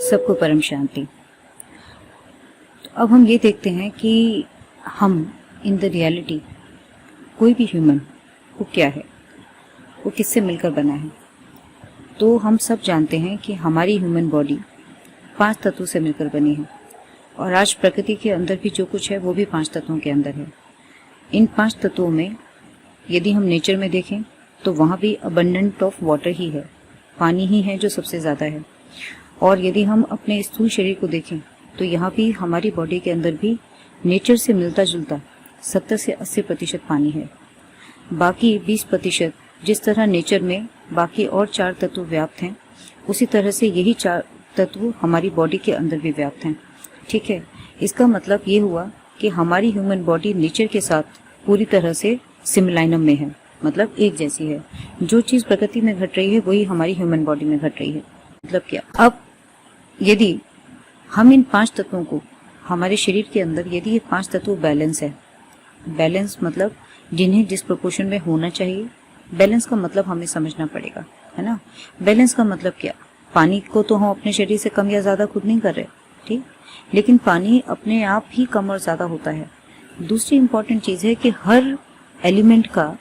सबको परम शांति। तो अब हम ये देखते हैं कि हम इन द रियलिटी कोई भी ह्यूमन वो क्या है, वो किससे मिलकर बना है। तो हम सब जानते हैं कि हमारी ह्यूमन बॉडी 5 तत्वों से मिलकर बनी है और आज प्रकृति के अंदर भी जो कुछ है वो भी 5 तत्वों के अंदर है। इन 5 तत्वों में यदि हम नेचर में देखें तो वहाँ भी अबंडेंट ऑफ वाटर ही है, पानी ही है जो सबसे ज़्यादा है। और यदि हम अपने स्थूल शरीर को देखें तो यहाँ भी हमारी बॉडी के अंदर भी नेचर से मिलता जुलता 70 से 80% पानी है। बाकी 20% जिस तरह नेचर में बाकी और 4 तत्व व्याप्त हैं, उसी तरह से यही 4 तत्व हमारी बॉडी के अंदर भी व्याप्त हैं। ठीक है, इसका मतलब ये हुआ कि हमारी ह्यूमन बॉडी नेचर के साथ पूरी तरह से सिमिलाइनम में है, मतलब एक जैसी है। जो चीज़ प्रकृति में घट रही है वही हमारी ह्यूमन बॉडी में घट रही है। मतलब क्या, अब यदि हम इन 5 तत्वों को हमारे शरीर के अंदर, यदि ये 5 तत्व बैलेंस है, बैलेंस मतलब जिन्हें जिस प्रोपोर्शन में होना चाहिए, बैलेंस का मतलब हमें समझना पड़ेगा, है ना। बैलेंस का मतलब क्या, पानी को तो हम अपने शरीर से कम या ज़्यादा खुद नहीं कर रहे, ठीक, लेकिन पानी अपने आप ही कम और ज़्यादा होता है। दूसरी इंपॉर्टेंट चीज़ है कि हर एलिमेंट का,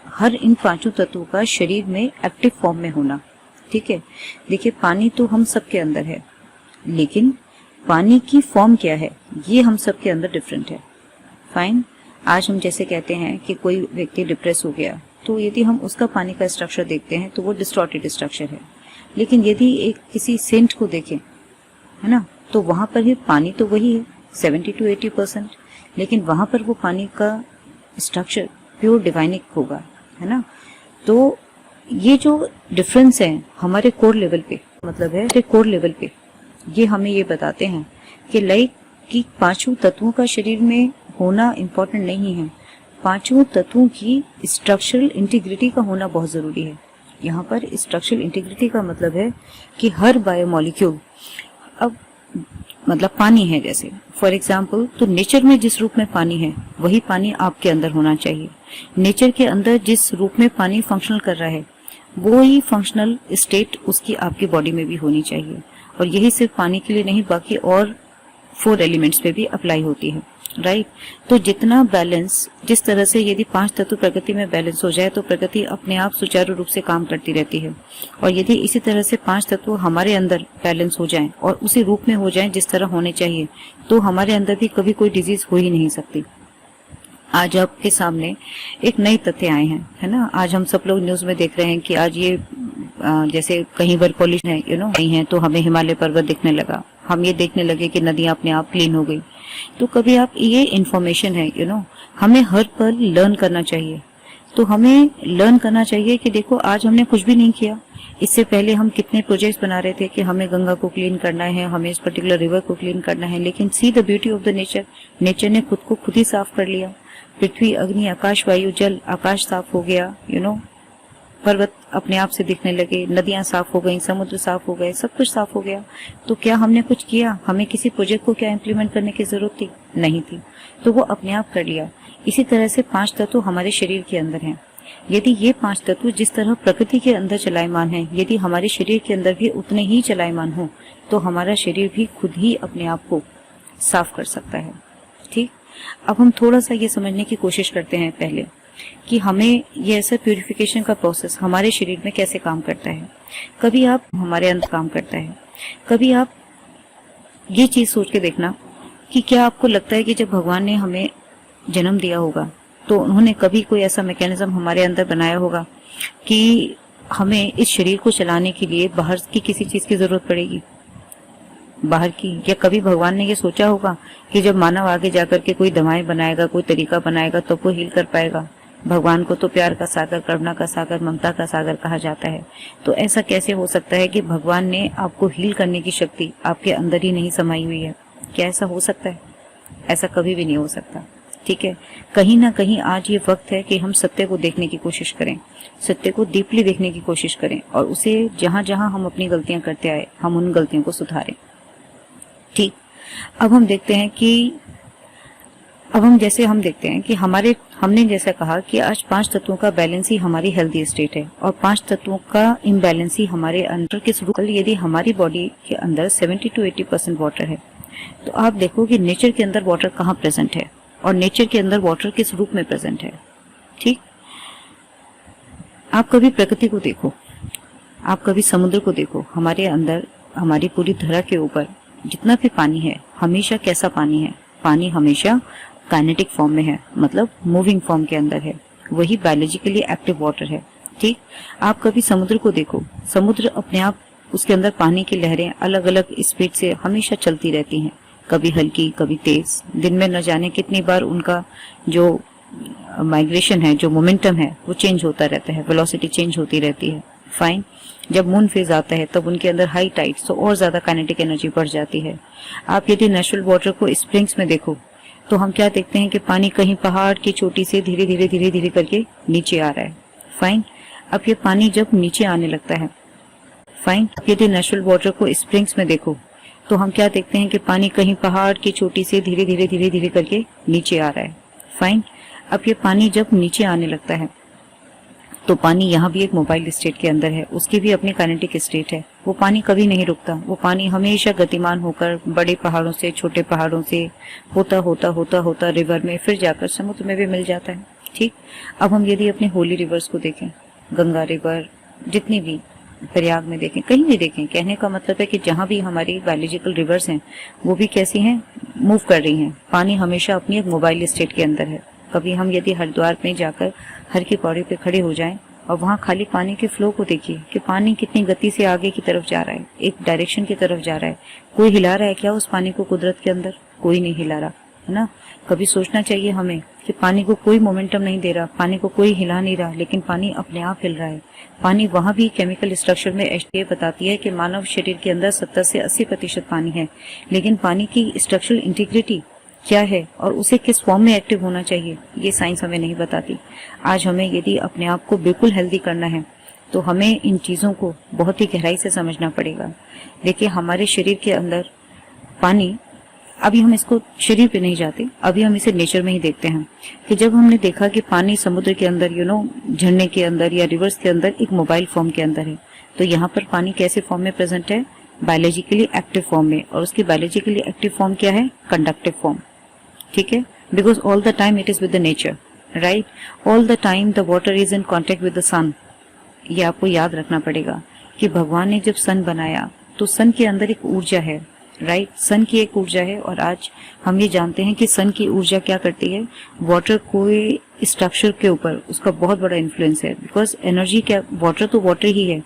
हर इन 5 तत्वों का शरीर में एक्टिव फॉर्म में होना। ठीक है, देखिए पानी तो हम सबके अंदर है, लेकिन पानी की फॉर्म क्या है ये हम सबके अंदर डिफरेंट है। फाइन, आज हम जैसे कहते हैं कि कोई व्यक्ति डिप्रेस हो गया, तो यदि हम उसका पानी का स्ट्रक्चर देखते हैं तो वो डिस्टॉर्टेड स्ट्रक्चर है। लेकिन यदि एक किसी सेंट को देखें, है ना, तो वहां पर भी पानी तो वही है 70 to 80%, लेकिन वहां पर वो पानी का स्ट्रक्चर प्योर डिवाइनिक होगा, है ना। तो ये जो डिफरेंस है हमारे कोर लेवल पे, मतलब है कोर लेवल पे, ये हमें ये बताते हैं कि लाइक कि 5 तत्वों का शरीर में होना इम्पोर्टेंट नहीं है, 5 तत्वों की स्ट्रक्चरल इंटीग्रिटी का होना बहुत जरूरी है। यहाँ पर स्ट्रक्चरल इंटीग्रिटी का मतलब है कि हर बायोमोलिक्यूल, अब मतलब पानी है जैसे फॉर एग्जाम्पल, तो नेचर में जिस रूप में पानी है वही पानी आपके अंदर होना चाहिए। नेचर के अंदर जिस रूप में पानी फंक्शनल कर रहा है वो ही फंक्शनल स्टेट उसकी आपकी बॉडी में भी होनी चाहिए। और यही सिर्फ पानी के लिए नहीं, बाकी और 4 एलिमेंट्स पे भी अप्लाई होती है, राइट। तो जितना बैलेंस, जिस तरह से यदि 5 तत्व प्रकृति में बैलेंस हो जाए तो प्रकृति अपने आप सुचारू रूप से काम करती रहती है। और यदि इसी तरह से 5 तत्व हमारे अंदर बैलेंस हो जाएं और उसी रूप में हो जाएं जिस तरह होने चाहिए, तो हमारे अंदर भी कभी कोई डिजीज हो ही नहीं सकती। आज आपके सामने एक नए तथ्य आए हैं, है ना। आज हम सब लोग न्यूज में देख रहे हैं कि आज ये जैसे कहीं पर पॉल्यूशन है, नहीं है, तो हमें हिमालय पर्वत दिखने लगा, हम ये देखने लगे कि नदियां अपने आप क्लीन हो गई। तो कभी आप, ये इन्फॉर्मेशन है, हमें हर पल लर्न करना चाहिए। तो हमें लर्न करना चाहिए कि देखो आज हमने कुछ भी नहीं किया, इससे पहले हम कितने प्रोजेक्ट्स बना रहे थे कि हमें गंगा को क्लीन करना है, हमें इस पर्टिकुलर रिवर को क्लीन करना है, लेकिन see the beauty of the nature, nature ने खुद को खुद ही साफ कर लिया। पृथ्वी, अग्नि, आकाश, वायु, जल, आकाश साफ हो गया, पर्वत अपने आप से दिखने लगे, नदियां साफ हो गई, समुद्र साफ हो गए, सब कुछ साफ हो गया। तो क्या हमने कुछ किया? हमें किसी प्रोजेक्ट को क्या इम्प्लीमेंट करने की जरूरत थी? नहीं थी, तो वो अपने आप कर लिया। इसी तरह से 5 तत्व हमारे शरीर के अंदर हैं। यदि ये 5 तत्व जिस तरह प्रकृति के अंदर चलायमान है, यदि हमारे शरीर के अंदर भी उतने ही चलायमान हो, तो हमारा शरीर भी खुद ही अपने आप को साफ कर सकता है। ठीक, अब हम थोड़ा सा ये समझने की कोशिश करते हैं पहले कि हमें ये ऐसा प्यूरिफिकेशन का प्रोसेस हमारे शरीर में कैसे काम करता है। कभी आप, हमारे अंदर काम करता है, कभी आप ये चीज सोच के देखना कि क्या आपको लगता है कि जब भगवान ने हमें जन्म दिया होगा तो उन्होंने कभी कोई ऐसा मैकेनिज्म हमारे अंदर बनाया होगा कि हमें इस शरीर को चलाने के लिए बाहर की किसी चीज की जरूरत पड़ेगी, बाहर की? या कभी भगवान ने ये सोचा होगा कि जब मानव आगे जाकर के कोई दवाएं बनाएगा, कोई तरीका बनाएगा, तो वो हील कर पाएगा? भगवान को तो प्यार का सागर, करुणा का सागर, ममता का सागर कहा जाता है। तो ऐसा कैसे हो सकता है कि भगवान ने आपको हील करने की शक्ति आपके अंदर ही नहीं समाई हुई है? क्या ऐसा हो सकता है? ऐसा कभी भी नहीं हो सकता। ठीक है, कहीं ना कहीं आज ये वक्त है कि हम सत्य को देखने की कोशिश करें, सत्य को डीपली देखने की कोशिश करें, और उसे जहां जहां हम अपनी गलतियां करते आए, हम उन गलतियों को सुधारें। ठीक, अब हम देखते हैं कि अब हम देखते हैं कि हमने जैसा कहा कि आज 5 तत्वों का बैलेंस ही हमारी हेल्दी स्टेट है और 5 तत्वों का इम्बैलेंस ही हमारे अंदर किस रूप। यदि हमारी बॉडी के अंदर 70 to 80% वाटर है, तो आप देखो कि नेचर के अंदर वाटर कहाँ प्रेजेंट है और नेचर के अंदर वाटर किस रूप में प्रेजेंट है। ठीक, आप कभी प्रकृति को देखो, आप कभी समुद्र को देखो, हमारे अंदर हमारी पूरी धरा के ऊपर जितना भी पानी है, हमेशा कैसा पानी है? पानी हमेशा काइनेटिक फॉर्म में है, मतलब मूविंग फॉर्म के अंदर है, वही बायोलॉजिकली एक्टिव वाटर है। ठीक, आप कभी समुद्र को देखो, समुद्र अपने आप, उसके अंदर पानी की लहरें अलग अलग स्पीड से हमेशा चलती रहती हैं, कभी हल्की कभी तेज। दिन में न जाने कितनी बार उनका जो माइग्रेशन है, जो मोमेंटम है, वो चेंज होता रहता है, वेलोसिटी चेंज होती रहती है। फाइन, जब मून फेज आता है तब उनके अंदर हाई टाइड्स, तो और ज्यादा काइनेटिक एनर्जी बढ़ जाती है। आप यदि नेचुरल वाटर को स्प्रिंग्स में देखो, तो हम क्या देखते हैं कि पानी कहीं पहाड़ की चोटी से धीरे धीरे करके नीचे आ रहा है। फाइन, अब ये पानी जब नीचे आने लगता है, फाइन, यदि नेचुरल वाटर को स्प्रिंग्स में देखो, तो हम क्या देखते हैं कि पानी कहीं पहाड़ की चोटी से धीरे धीरे करके नीचे आ रहा है। फाइन, अब ये पानी जब नीचे आने लगता है, तो पानी यहाँ भी एक मोबाइल स्टेट के अंदर है, उसकी भी अपनी काइनेटिक स्टेट है। वो पानी कभी नहीं रुकता, वो पानी हमेशा गतिमान होकर बड़े पहाड़ों से, छोटे पहाड़ों से होता रिवर में, फिर जाकर समुद्र में भी मिल जाता है। ठीक, अब हम यदि अपने होली रिवर्स को देखें, गंगा रिवर, जितनी भी प्रयाग में देखें, कहीं भी देखें, कहने का मतलब है कि जहाँ भी हमारी बायोलॉजिकल रिवर्स हैं, वो भी कैसी हैं? मूव कर रही हैं। पानी हमेशा अपनी एक मोबाइल स्टेट के अंदर है। कभी हम यदि हरिद्वार में जाकर हर की पौड़ी पे खड़े हो जाएं और वहां खाली पानी के फ्लो को देखिए कि पानी कितनी गति से आगे की तरफ जा रहा है, एक डायरेक्शन की तरफ जा रहा है। कोई हिला रहा है क्या उस पानी को? कुदरत के अंदर कोई नहीं हिला रहा है ना। कभी सोचना चाहिए हमें कि पानी को कोई मोमेंटम नहीं दे रहा, पानी को कोई हिला नहीं रहा, लेकिन पानी अपने आप हिल रहा है। पानी वहां भी केमिकल स्ट्रक्चर में एचटीए बताती है कि मानव शरीर के अंदर 70 से 80% पानी है, लेकिन पानी की स्ट्रक्चरल इंटीग्रिटी क्या है और उसे किस फॉर्म में एक्टिव होना चाहिए, ये साइंस हमें नहीं बताती। आज हमें यदि अपने आप को बिल्कुल हेल्दी करना है, तो हमें इन चीजों को बहुत ही गहराई से समझना पड़ेगा। देखिए, हमारे शरीर के अंदर पानी, अभी हम इसको शरीर पे नहीं जाते, अभी हम इसे नेचर में ही देखते हैं कि जब हमने देखा कि पानी समुद्र के अंदर, झरने के अंदर या रिवर्स के अंदर एक मोबाइल फॉर्म के अंदर है, तो यहाँ पर पानी कैसे फॉर्म में प्रेजेंट है? बायोलॉजिकली एक्टिव फॉर्म में। और उसकी बायोलॉजिकली एक्टिव फॉर्म क्या है? Conductive form. ठीक है, because all the time it is with the nature, right? All the time the water is in contact with the sun. ये आपको याद रखना पड़ेगा कि भगवान ने जब सन बनाया, तो सन के अंदर एक ऊर्जा है, राइट? सन की एक ऊर्जा है, और आज हम ये जानते हैं कि सन की ऊर्जा क्या करती है? वाटर को स्ट्रक्चर के ऊपर उसका बहुत बड़ा इन्फ्लुएंस है, बिकॉज एनर्जी क्या, वाटर तो वाटर ही है,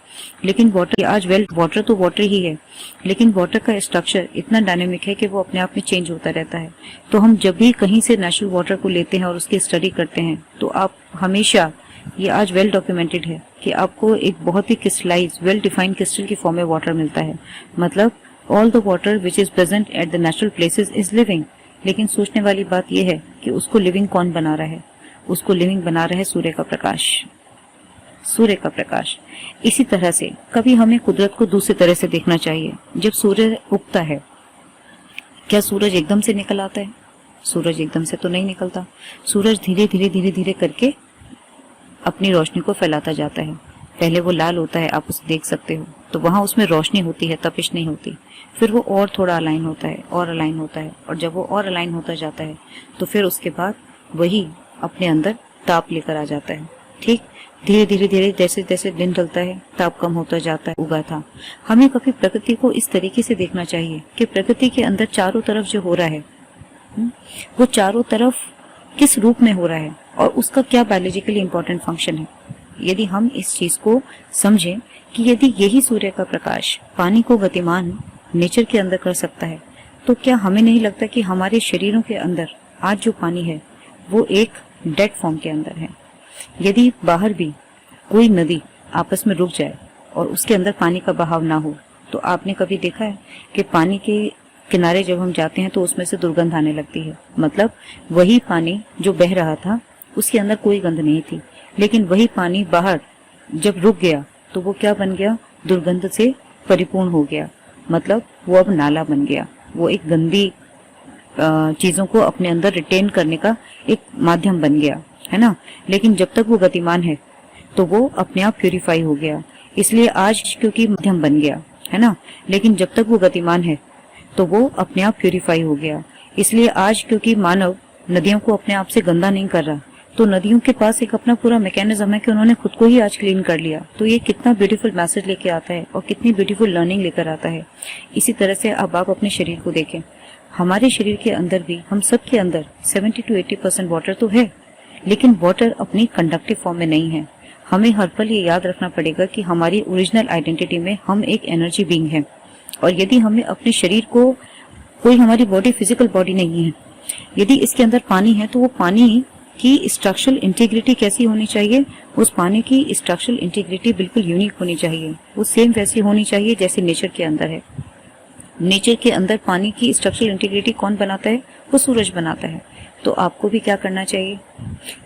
लेकिन वाटर तो वाटर ही है, लेकिन वाटर का स्ट्रक्चर इतना डायनेमिक है कि वो अपने आप में चेंज होता रहता है। तो हम जब भी कहीं से नेचुरल वाटर को लेते हैं और उसकी स्टडी करते हैं, तो आप हमेशा, ये आज वेल डॉक्यूमेंटेड है कि आपको एक बहुत ही क्रिस्टलाइज, वेल डिफाइंड क्रिस्टल की फॉर्म में वाटर मिलता है। मतलब all the water which is present at the natural places is living. लेकिन सोचने वाली बात यह है कि उसको लिविंग कौन बना रहा है? उसको लिविंग बना रहा है सूर्य का प्रकाश, सूर्य का प्रकाश। इसी तरह से कभी हमें कुदरत को दूसरी तरह से देखना चाहिए। जब सूर्य उगता है, क्या सूरज एकदम से निकल आता है? सूरज एकदम से तो नहीं निकलता। सूरज धीरे धीरे करके अपनी रोशनी को फैलाता जाता है। पहले वो लाल होता है, आप उसे देख सकते हो, तो वहां उसमें रोशनी होती है, तपिश नहीं होती। फिर वो और थोड़ा अलाइन होता है, और अलाइन होता है, और जब वो और अलाइन होता जाता है, तो फिर उसके बाद वही अपने अंदर ताप लेकर आ जाता है। ठीक, धीरे धीरे जैसे जैसे दिन ढलता है, ताप कम होता जाता है, उगा था। हमें कभी प्रकृति को इस तरीके से देखना चाहिए कि प्रकृति के अंदर चारों तरफ जो हो रहा है, वो चारों तरफ किस रूप में हो रहा है और उसका क्या बायोलॉजिकली इंपॉर्टेंट फंक्शन है। यदि हम इस चीज को समझें कि यदि यही सूर्य का प्रकाश पानी को गतिमान नेचर के अंदर कर सकता है, तो क्या हमें नहीं लगता कि हमारे शरीरों के अंदर आज जो पानी है वो एक डेड फॉर्म के अंदर है। यदि बाहर भी कोई नदी आपस में रुक जाए और उसके अंदर पानी का बहाव ना हो, तो आपने कभी देखा है कि पानी के किनारे जब हम जाते हैं तो उसमें से दुर्गंध आने लगती है। मतलब वही पानी जो बह रहा था उसके अंदर कोई गंध नहीं थी, लेकिन वही पानी बाहर जब रुक गया तो वो क्या बन गया? दुर्गंध से परिपूर्ण हो गया। मतलब वो अब नाला बन गया, वो एक गंदी चीजों को अपने अंदर रिटेन करने का एक माध्यम बन गया, है ना। लेकिन जब तक वो गतिमान है तो वो अपने आप प्यूरिफाई हो गया, इसलिए आज क्योंकि माध्यम बन गया, है ना। लेकिन जब तक वो गतिमान है तो वो अपने आप प्यूरिफाई हो गया, इसलिए आज क्योंकि मानव नदियों को अपने आप से गंदा नहीं कर रहा, तो नदियों के पास एक अपना पूरा मैकेनिज्म है कि उन्होंने खुद को ही आज क्लीन कर लिया। तो ये कितना ब्यूटीफुल मैसेज लेके आता है और कितनी ब्यूटीफुल लर्निंग लेकर आता है। इसी तरह से अब आप अपने शरीर को देखें, हमारे शरीर के अंदर भी, हम सब के अंदर 70 to 80% वाटर तो है, लेकिन वाटर अपनी कंडक्टिव फॉर्म में नहीं है। हमें हर पल ये याद रखना पड़ेगा कि हमारी ओरिजिनल आइडेंटिटी में हम एक एनर्जी बीइंग है, और यदि हमें अपने शरीर को, कोई हमारी बॉडी फिजिकल बॉडी नहीं है, यदि इसके अंदर पानी है तो वो पानी की स्ट्रक्चरल इंटीग्रिटी कैसी होनी चाहिए, उस पानी की स्ट्रक्चरल इंटीग्रिटी बिल्कुल यूनिक होनी चाहिए, वो सेम वैसी होनी चाहिए जैसे नेचर के अंदर है। नेचर के अंदर पानी की स्ट्रक्चरल इंटीग्रिटी कौन बनाता है, वो सूरज बनाता है। तो आपको भी क्या करना चाहिए,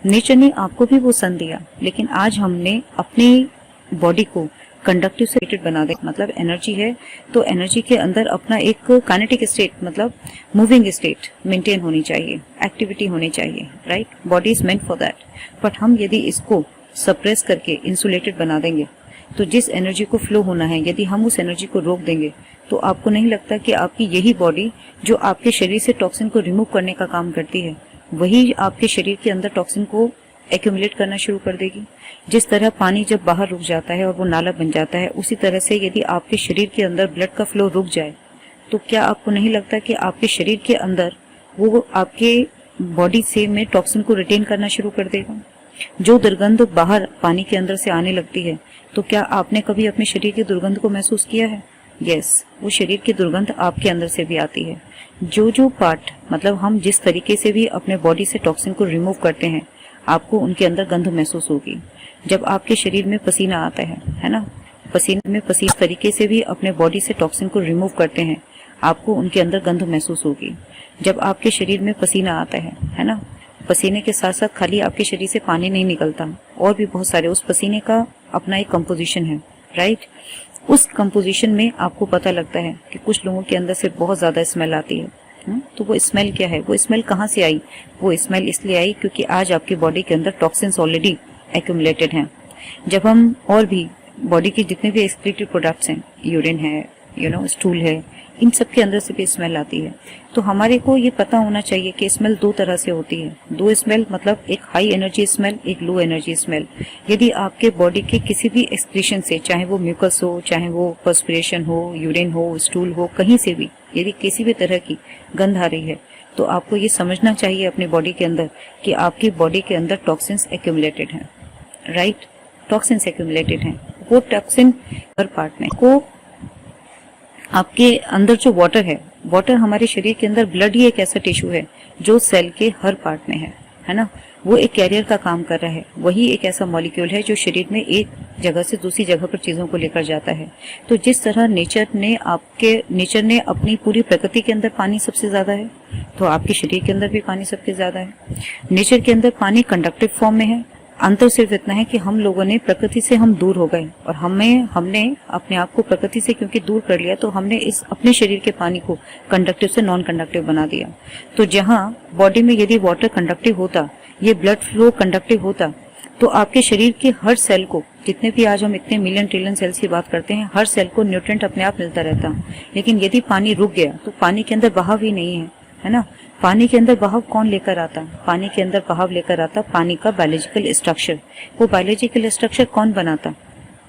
नेचर ने आपको भी वो सन दिया, लेकिन आज हमने अपनी बॉडी को कंडक्टिव से रिलेटेड बना दे, मतलब एनर्जी है तो एनर्जी के अंदर अपना एक काइनेटिक स्टेट, मतलब मूविंग स्टेट मेंटेन होनी चाहिए, एक्टिविटी होनी चाहिए, right. Body is meant for that. But हम यदि इसको सप्रेस करके इंसुलेटेड बना देंगे, तो जिस एनर्जी को फ्लो होना है यदि हम उस एनर्जी को रोक देंगे, तो आपको नहीं लगता कि आपकी यही बॉडी जो आपके शरीर से टॉक्सिन को रिमूव करने का काम करती है, वही आपके शरीर के अंदर टॉक्सिन को एक्यूमुलेट करना शुरू कर देगी। जिस तरह पानी जब बाहर रुक जाता है और वो नाला बन जाता है, उसी तरह से यदि आपके शरीर के अंदर ब्लड का फ्लो रुक जाए, तो क्या आपको नहीं लगता कि आपके शरीर के अंदर वो आपके बॉडी से में टॉक्सिन को रिटेन करना शुरू कर देगा। जो दुर्गंध बाहर पानी के अंदर से आने लगती है, तो क्या आपने कभी अपने शरीर की दुर्गंध को महसूस किया है? यस, वो शरीर की दुर्गंध आपके अंदर से भी आती है। जो पार्ट, मतलब हम जिस तरीके से भी अपने बॉडी से टॉक्सिन को रिमूव करते हैं, आपको उनके अंदर गंध महसूस होगी। जब आपके शरीर में पसीना आता है ना, पसीने में पसीने तरीके से भी अपने बॉडी से टॉक्सिन को रिमूव करते हैं, आपको उनके अंदर गंध महसूस होगी। जब आपके शरीर में पसीना आता है ना, पसीने के साथ साथ खाली आपके शरीर से पानी नहीं निकलता, और भी बहुत सारे उस पसीने का अपना एक कंपोजिशन है, राइट। उस कंपोजिशन में आपको पता लगता है कि कुछ लोगों के अंदर से बहुत ज्यादा स्मेल आती है। तो वो स्मेल क्या है, वो स्मेल कहाँ से आई? वो स्मेल इसलिए आई क्योंकि आज आपकी बॉडी के अंदर टॉक्सिन्स ऑलरेडी एक्यूमुलेटेड हैं। जब हम और भी बॉडी के जितने भी एक्सक्रीटरी प्रोडक्ट्स हैं, यूरिन है, स्टूल है, इन सब के अंदर से भी स्मेल आती है। तो हमारे को ये पता होना चाहिए कि स्मेल दो तरह से होती है। दो स्मेल, मतलब एक हाई एनर्जी स्मेल, एक लो एनर्जी स्मेल। यदि आपके बॉडी के किसी भी एक्सक्रीशन से, चाहे वो म्यूकस हो, चाहे वो पर्सपिरेशन हो, यूरिन हो, स्टूल हो, कहीं से भी यदि किसी भी तरह की गंध आ रही है, तो आपको ये समझना चाहिए अपनी बॉडी के अंदर कि आपकी बॉडी के अंदर टॉक्सिन्स एक्यूमुलेटेड हैं, राइट। टॉक्सिन्स एक्यूमुलेटेड हैं। वो टॉक्सिन हर पार्ट में को आपके अंदर जो वाटर है, वाटर हमारे शरीर के अंदर, ब्लड ही एक ऐसा टिश्यू है जो सेल के हर पार्ट में है ना। वो एक कैरियर का काम कर रहा है, वही एक ऐसा मॉलिक्यूल है जो शरीर में एक जगह से दूसरी जगह पर चीजों को लेकर जाता है। तो जिस तरह नेचर ने अपनी पूरी प्रकृति के अंदर पानी सबसे ज्यादा है, तो आपके शरीर के अंदर भी पानी सबसे ज्यादा है। नेचर के अंदर पानी कंडक्टिव फॉर्म में है। अंतर सिर्फ इतना है कि हम लोगों ने प्रकृति से हम दूर हो गए, और हमने अपने आप को प्रकृति से क्योंकि दूर कर लिया, तो हमने इस अपने शरीर के पानी को कंडक्टिव से नॉन कंडक्टिव बना दिया। तो जहां बॉडी में यदि वाटर कंडक्टिव होता, ये ब्लड फ्लो कंडक्टिव होता, तो आपके शरीर के हर सेल को, जितने भी आज हम इतने मिलियन ट्रिलियन सेल्स की बात करते हैं, हर सेल को न्यूट्रिएंट अपने आप मिलता रहता। लेकिन यदि पानी रुक गया तो पानी के अंदर बहाव ही नहीं है ना। पानी के अंदर बहाव कौन लेकर आता? पानी के अंदर बहाव लेकर आता पानी का बायोलॉजिकल स्ट्रक्चर। वो बायोलॉजिकल स्ट्रक्चर कौन बनाता?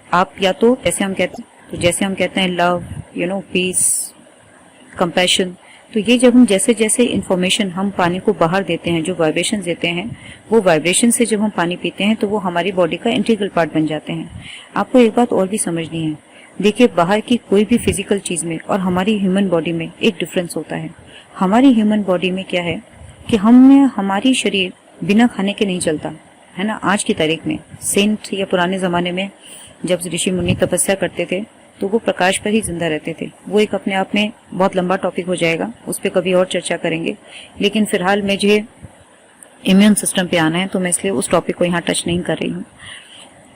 आप, या तो जैसे हम कहते हैं लव, पीस, कंपैशन। तो ये जब हम जैसे इंफॉर्मेशन हम पानी को बाहर देते हैं, जो वाइब्रेशन देते हैं, वो वाइब्रेशन से जब हम पानी पीते हैं तो वो हमारी बॉडी का इंटीग्रल पार्ट बन जाते हैं। आपको एक बात और भी समझनी है, देखिए बाहर की कोई भी फिजिकल चीज में और हमारी ह्यूमन बॉडी में एक डिफरेंस होता है। हमारी ह्यूमन बॉडी में क्या है कि हमारी शरीर बिना खाने के नहीं चलता, है ना। आज की तारीख में सेंट या पुराने जमाने में जब ऋषि मुनि तपस्या करते थे, तो वो प्रकाश पर ही जिंदा रहते थे। वो एक अपने आप में बहुत लंबा टॉपिक हो जाएगा, उस पर कभी और चर्चा करेंगे। लेकिन फिलहाल मुझे इम्यून सिस्टम पे आना है, तो मैं इसलिए उस टॉपिक को यहाँ टच नहीं कर रही हूँ।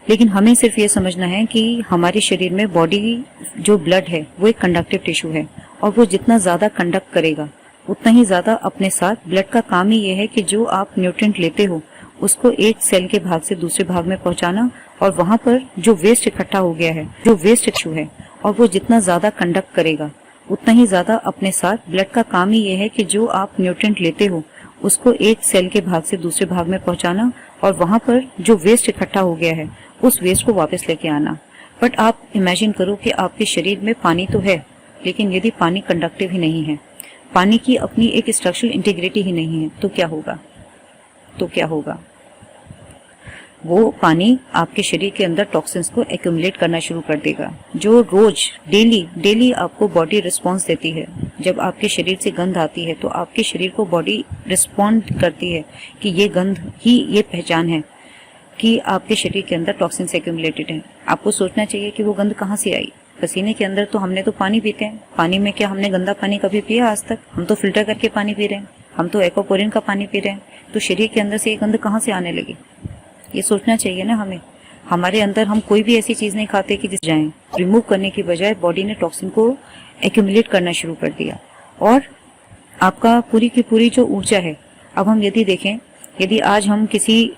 लेकिन हमें सिर्फ ये समझना है कि हमारे शरीर में बॉडी जो ब्लड है वो एक कंडक्टिव टिश्यू है, और वो जितना ज्यादा कंडक्ट करेगा उतना ही ज्यादा अपने साथ ब्लड का काम ही ये है कि जो आप न्यूट्रिएंट लेते हो उसको एक सेल के भाग से दूसरे भाग में पहुंचाना, और वहां पर जो वेस्ट इकट्ठा हो गया है, जो वेस्ट इशू है, और वो जितना ज्यादा कंडक्ट करेगा उतना ही ज्यादा अपने साथ ब्लड का काम ही ये है कि जो आप न्यूट्रिएंट लेते हो उसको एक सेल के भाग से दूसरे भाग में पहुंचाना, और वहां पर जो वेस्ट इकट्ठा हो गया है उस वेस्ट को वापस लेके आना। बट आप इमेजिन करो कि आपके शरीर में पानी तो है, लेकिन यदि पानी कंडक्टिव ही नहीं है, पानी की अपनी एक स्ट्रक्चरल इंटीग्रिटी ही नहीं है, तो क्या होगा? तो क्या होगा? वो पानी आपके शरीर के अंदर टॉक्सिन्स को एक्यूमुलेट करना शुरू कर देगा, जो रोज डेली आपको बॉडी रिस्पॉन्स देती है। जब आपके शरीर से गंध आती है तो आपके शरीर को बॉडी रिस्पॉन्ड करती है कि ये गंध ही ये पहचान है कि आपके शरीर के अंदर टॉक्सिन्स एक्यूमुलेटेड हैं। आपको सोचना चाहिए कि वो गंध कहाँ से आई। पसीने के अंदर तो हमने तो पानी पीते हैं, पानी में क्या हमने गंदा पानी कभी पिया आज तक? हम तो फिल्टर करके पानी पी रहे हैं, हम तो एक्वापोरिन का पानी पी रहे हैं, तो शरीर के अंदर से ये गंध कहाँ से आने लगी? ये सोचना चाहिए ना हमें। हमारे अंदर हम कोई भी ऐसी चीज नहीं खाते कि जिस जाए, रिमूव करने की बजाय बॉडी ने टॉक्सिन को एक्यूमुलेट करना शुरू कर दिया, और आपका पूरी की पूरी जो ऊर्जा है। अब हम यदि देखें, यदि आज हम किसी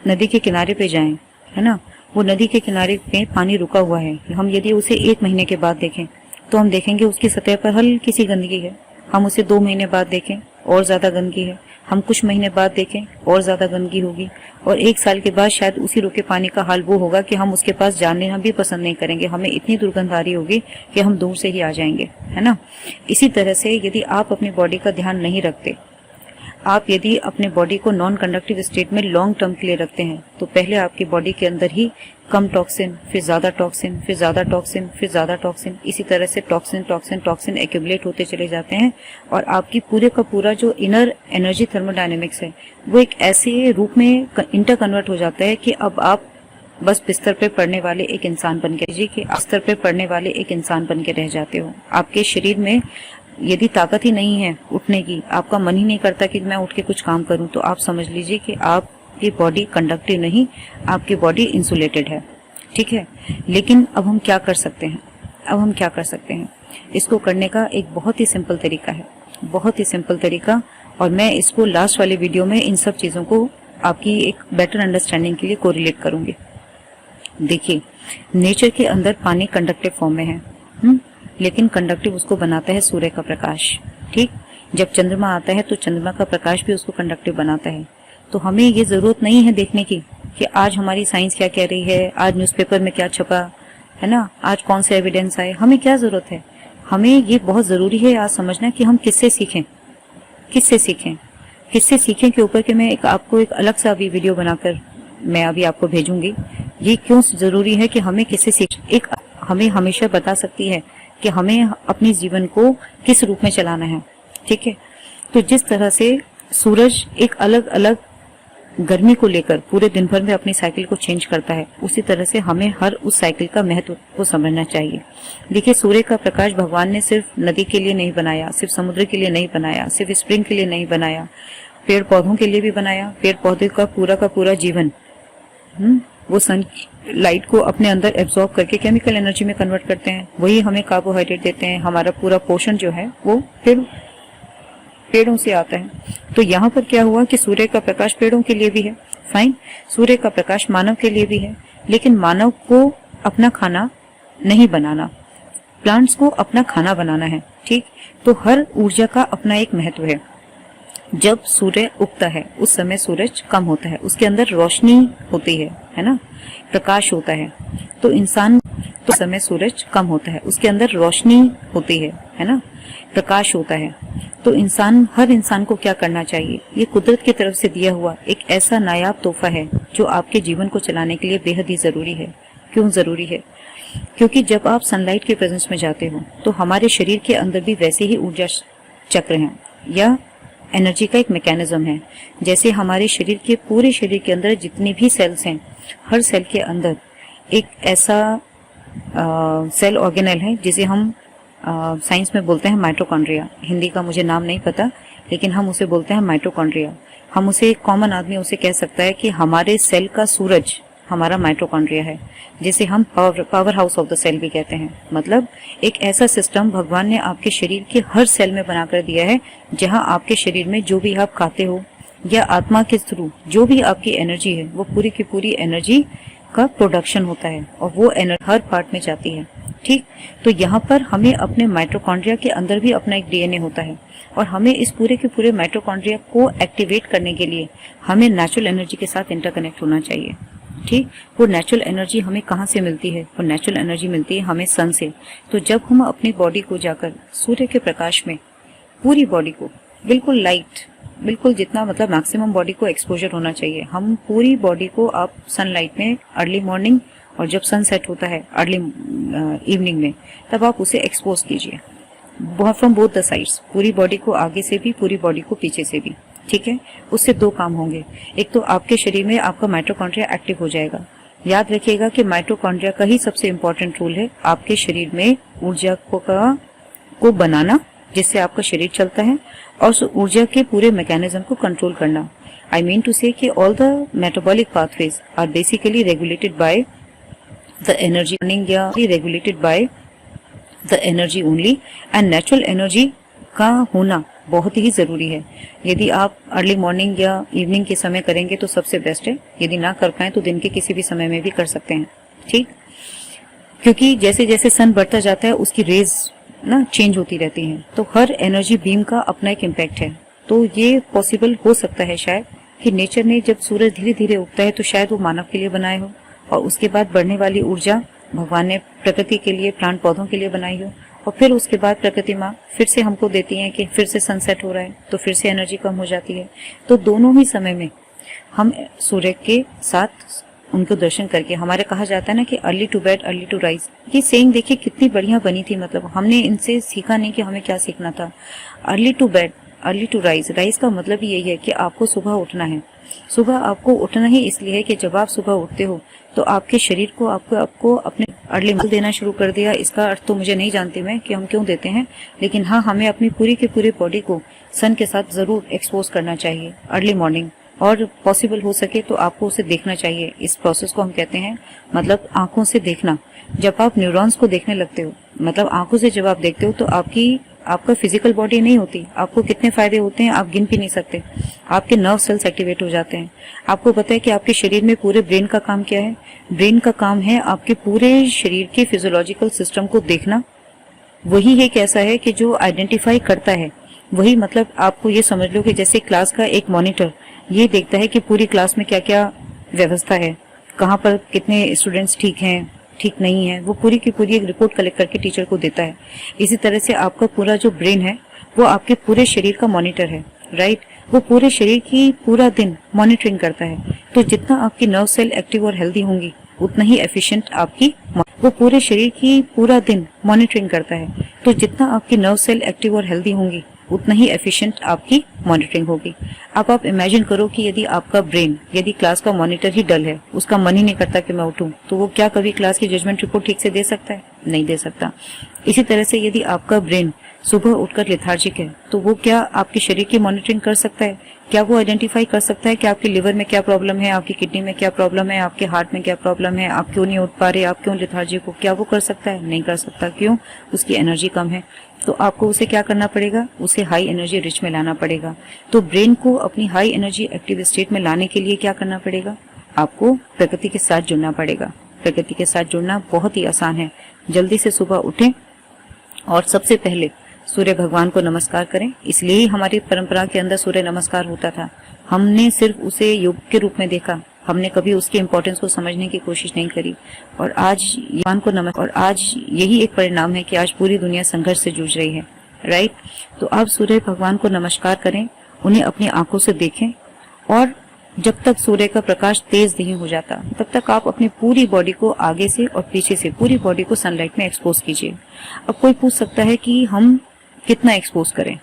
नदी के किनारे पे जाएं, है ना, वो नदी के किनारे पे पानी रुका हुआ है, हम यदि उसे 1 महीने के बाद देखें तो हम देखेंगे उसकी सतह पर हल्की सी गंदगी है। हम उसे 2 महीने बाद देखें और ज्यादा गंदगी है, हम कुछ महीने बाद देखें और ज्यादा गंदगी होगी, और 1 साल के बाद शायद उसी रुके पानी का हाल वो होगा कि हम उसके पास जाने भी पसंद नहीं करेंगे, हमें इतनी दुर्गंध आ रही होगी कि हम दूर से ही आ जाएंगे, है ना। इसी तरह से यदि आप अपनी बॉडी का ध्यान नहीं रखते, आप यदि अपने बॉडी को नॉन कंडक्टिव स्टेट में लॉन्ग टर्म के लिए रखते हैं, तो पहले आपकी बॉडी के अंदर ही कम टॉक्सिन, फिर ज्यादा टॉक्सिन, फिर ज्यादा टॉक्सिन, फिर ज्यादा टॉक्सिन, इसी तरह से टॉक्सिन टॉक्सिन टॉक्सिन एक्यूमुलेट होते चले जाते हैं, और आपकी पूरे का पूरा जो इनर एनर्जी थर्मोडायनेमिक्स है वो एक ऐसे रूप में इंटर कन्वर्ट हो जाता है कि अब आप बस बिस्तर पे पड़ने वाले एक इंसान बन के बिस्तर पे पड़ने वाले एक इंसान बन के रह जाते हो। आपके शरीर में यदि ताकत ही नहीं है उठने की, आपका मन ही नहीं करता कि मैं उठ के कुछ काम करूं, तो आप समझ लीजिए कि आपकी बॉडी कंडक्टिव नहीं, आपकी बॉडी इंसुलेटेड है, ठीक है। लेकिन अब हम क्या कर सकते हैं? इसको करने का एक बहुत ही सिंपल तरीका है, बहुत ही सिंपल तरीका, और मैं इसको लास्ट वाले वीडियो में इन सब चीजों को आपकी एक बेटर अंडरस्टैंडिंग के लिए कोरिलेट करूंगी। देखिए, नेचर के अंदर पानी कंडक्टिव फॉर्म में है, लेकिन कंडक्टिव उसको बनाता है सूर्य का प्रकाश, ठीक। जब चंद्रमा आता है तो चंद्रमा का प्रकाश भी उसको कंडक्टिव बनाता है। तो हमें ये जरूरत नहीं है देखने की कि आज हमारी साइंस क्या कह रही है, आज न्यूज़पेपर में क्या छपा है ना, आज कौन से एविडेंस आए, हमें क्या जरूरत है। हमें ये बहुत जरूरी है आज समझना कि हम किससे सीखें के ऊपर के मैं आपको एक अलग सा अभी वीडियो बनाकर मैं अभी आपको भेजूंगी। ये क्यों जरूरी है कि हमें किससे एक हमें हमेशा बता सकती है कि हमें अपने जीवन को किस रूप में चलाना है, ठीक है। तो जिस तरह से सूरज एक अलग अलग गर्मी को लेकर पूरे दिन भर में अपनी साइकिल को चेंज करता है, उसी तरह से हमें हर उस साइकिल का महत्व को समझना चाहिए। देखिए, सूर्य का प्रकाश भगवान ने सिर्फ नदी के लिए नहीं बनाया, सिर्फ समुद्र के लिए नहीं बनाया, सिर्फ स्प्रिंग के लिए नहीं बनाया, पेड़ पौधों के लिए भी बनाया। पेड़ पौधे का पूरा जीवन वो सन लाइट को अपने अंदर एब्जॉर्ब करके केमिकल एनर्जी में कन्वर्ट करते हैं, वही हमें कार्बोहाइड्रेट देते हैं। हमारा पूरा पोषण जो है वो पेड़ों से आता है। तो यहाँ पर क्या हुआ कि सूर्य का प्रकाश पेड़ों के लिए भी है, फाइन, सूर्य का प्रकाश मानव के लिए भी है, लेकिन मानव को अपना खाना नहीं बनाना, प्लांट्स को अपना खाना बनाना है, ठीक। तो हर ऊर्जा का अपना एक महत्व है। जब सूर्य उगता है उस समय सूरज कम होता है, उसके अंदर रोशनी होती है ना, प्रकाश होता है। तो इंसान तो समय सूरज कम होता है, उसके अंदर रोशनी होती है ना, प्रकाश होता है। तो हर इंसान को क्या करना चाहिए? ये कुदरत की तरफ से दिया हुआ एक ऐसा नायाब तोहफा है जो आपके जीवन को चलाने के लिए बेहद ही जरूरी है। क्यों जरूरी है? क्योंकि जब आप सनलाइट के प्रेजेंस में जाते हो तो हमारे शरीर के अंदर भी वैसे ही ऊर्जा चक्र हैं या एनर्जी का एक मैकेनिज्म है। जैसे हमारे शरीर के पूरे शरीर के अंदर जितने भी सेल्स हैं, हर सेल के अंदर एक ऐसा सेल ऑर्गेनेल है जिसे हम साइंस में बोलते हैं माइटोकॉन्ड्रिया। हिंदी का मुझे नाम नहीं पता, लेकिन हम उसे बोलते हैं माइटोकॉन्ड्रिया। हम उसे, कॉमन आदमी उसे कह सकता है कि हमारे सेल का सूरज, हमारा माइटोकॉन्ड्रिया है, जिसे हम powerhouse of the cell भी कहते हैं। मतलब एक ऐसा सिस्टम भगवान ने आपके शरीर के हर सेल में बनाकर दिया है, जहां आपके शरीर में जो भी आप खाते हो या आत्मा के थ्रू जो भी आपकी एनर्जी है, वो पूरी की पूरी एनर्जी का प्रोडक्शन होता है और वो एनर्जी हर पार्ट में जाती है। ठीक, तो यहाँ पर हमें अपने माइटोकॉन्ड्रिया के अंदर भी अपना एक डीएनए होता है और हमें इस पूरे के पूरे माइटोकॉन्ड्रिया को एक्टिवेट करने के लिए हमें नेचुरल एनर्जी के साथ इंटरकनेक्ट होना चाहिए। ठीक, वो नेचुरल एनर्जी हमें कहाँ से मिलती है? वो नेचुरल एनर्जी मिलती है हमें सन से। तो जब हम अपनी बॉडी को जाकर सूर्य के प्रकाश में पूरी बॉडी को बिल्कुल लाइट, बिल्कुल जितना मतलब मैक्सिमम बॉडी को एक्सपोजर होना चाहिए, हम पूरी बॉडी को आप सनलाइट में अर्ली मॉर्निंग और जब सनसेट होता है अर्ली इवनिंग में, तब आप उसे एक्सपोज कीजिए फ्रॉम बोथ द साइड्स, पूरी बॉडी को आगे से भी, पूरी बॉडी को पीछे से भी। ठीक है, उससे दो काम होंगे। एक तो आपके शरीर में आपका माइटोकॉन्ड्रिया एक्टिव हो जाएगा। याद रखिएगा कि माइटोकॉन्ड्रिया का ही सबसे इंपॉर्टेंट रोल है आपके शरीर में ऊर्जा को बनाना, जिससे आपका शरीर चलता है, और उस ऊर्जा के पूरे मैकेनिज्म को कंट्रोल करना। आई मीन टू से कि all the metabolic pathways are basically regulated by the energy या regulated by the energy only, and natural energy का होना बहुत ही जरूरी है। यदि आप अर्ली मॉर्निंग या इवनिंग के समय करेंगे तो सबसे बेस्ट है, यदि ना कर पाए तो दिन के किसी भी समय में भी कर सकते हैं। ठीक, क्योंकि जैसे जैसे सन बढ़ता जाता है उसकी रेज ना चेंज होती रहती हैं, तो हर एनर्जी बीम का अपना एक इम्पैक्ट है। तो ये पॉसिबल हो सकता है शायद कि नेचर ने जब सूरज धीरे धीरे उगता है तो शायद वो मानव के लिए बनाए हो, और उसके बाद बढ़ने वाली ऊर्जा भगवान ने प्रकृति के लिए, प्लांट पौधों के लिए बनाई हो, और फिर उसके बाद प्रकृति माँ फिर से हमको देती है कि फिर से सनसेट हो रहा है तो फिर से एनर्जी कम हो जाती है। तो दोनों ही समय में हम सूर्य के साथ उनको दर्शन करके, हमारे कहा जाता है ना कि early to bed early to rise, ये सेइंग देखिए कितनी बढ़िया बनी थी। मतलब हमने इनसे सीखा नहीं कि हमें क्या सीखना था। Early to bed early to rise, rise का मतलब ही यही है कि आपको सुबह उठना है। सुबह आपको उठना ही इसलिए है कि जब आप सुबह उठते हो तो आपके शरीर को आपको अपने अर्ली मल देना शुरू कर दिया। इसका अर्थ तो मुझे नहीं जानती मैं कि हम क्यों देते हैं, लेकिन हाँ, हमें अपनी पूरी की पूरी बॉडी को सन के साथ जरूर एक्सपोज करना चाहिए अर्ली मॉर्निंग, और पॉसिबल हो सके तो आपको उसे देखना चाहिए। इस प्रोसेस को हम कहते हैं मतलब आंखों से देखना। जब आप न्यूरॉन्स को देखने लगते हो, मतलब आंखों से जब आप देखते हो, तो आपका फिजिकल बॉडी नहीं होती, आपको कितने फायदे होते हैं आप गिन भी नहीं सकते। आपके नर्व सेल्स एक्टिवेट हो जाते हैं। आपको पता है कि आपके शरीर में पूरे ब्रेन का काम क्या है? ब्रेन का काम है आपके पूरे शरीर के फिजियोलॉजिकल सिस्टम को देखना। वही एक ऐसा है कि जो आइडेंटिफाई करता है, वही मतलब आपको ये समझ लो कि जैसे क्लास का एक मॉनिटर ये देखता है कि पूरी क्लास में क्या क्या व्यवस्था है, कहाँ पर कितने स्टूडेंट्स ठीक हैं, ठीक नहीं है, वो पूरी की पूरी एक रिपोर्ट कलेक्ट करके टीचर को देता है। इसी तरह से आपका पूरा जो ब्रेन है वो आपके पूरे शरीर का मॉनिटर है, राइट? वो पूरे शरीर की पूरा दिन मॉनिटरिंग करता है। तो जितना आपकी नर्व सेल एक्टिव और हेल्दी होंगी उतना ही एफिशिएंट आपकी, वो पूरे शरीर की पूरा दिन मॉनिटरिंग करता है। तो जितना आपकी नर्व सेल एक्टिव और हेल्दी होंगी उतना ही एफिशिएंट आपकी मॉनिटरिंग होगी। अब आप इमेजिन करो कि यदि आपका ब्रेन, यदि क्लास का मॉनिटर ही डल है, उसका मन ही नहीं करता कि मैं उठूं, तो वो क्या कभी क्लास की जजमेंट रिपोर्ट ठीक से दे सकता है? नहीं दे सकता। इसी तरह से यदि आपका ब्रेन सुबह उठकर लेथार्जिक है, तो वो क्या आपके शरीर की मॉनिटरिंग कर सकता है? क्या वो आइडेंटिफाई कर सकता है कि आपके लिवर में क्या प्रॉब्लम है, आपकी किडनी में क्या प्रॉब्लम है, आपके हार्ट में क्या प्रॉब्लम है, आप क्यों नहीं उठ पा रहे, आप क्यों लेथार्जिक हो? क्या वो कर सकता है? नहीं कर सकता। क्यों? उसकी एनर्जी कम है। तो आपको उसे क्या करना पड़ेगा? उसे हाई एनर्जी रिच में लाना पड़ेगा। तो ब्रेन को अपनी हाई एनर्जी एक्टिव स्टेट में लाने के लिए क्या करना पड़ेगा? आपको प्रकृति के साथ जुड़ना पड़ेगा। प्रकृति के साथ जुड़ना बहुत ही आसान है। जल्दी से सुबह उठें और सबसे पहले सूर्य भगवान को नमस्कार करें। इसलिए ही हमारी परंपरा के अंदर सूर्य नमस्कार होता था। हमने सिर्फ उसे योग के रूप में देखा, हमने कभी उसकी इम्पोर्टेंस को समझने की कोशिश नहीं करी। और आज भगवान को नमस्कार, और आज यही एक परिणाम है कि आज पूरी दुनिया संघर्ष से जूझ रही है, राइट? तो आप सूर्य भगवान को नमस्कार करें, उन्हें अपनी आंखों से देखें, और जब तक सूर्य का प्रकाश तेज नहीं हो जाता तब तक आप अपनी पूरी बॉडी को आगे से और पीछे से पूरी बॉडी को सनलाइट में एक्सपोज कीजिए। अब कोई पूछ सकता है कि हम कितना एक्सपोज करें,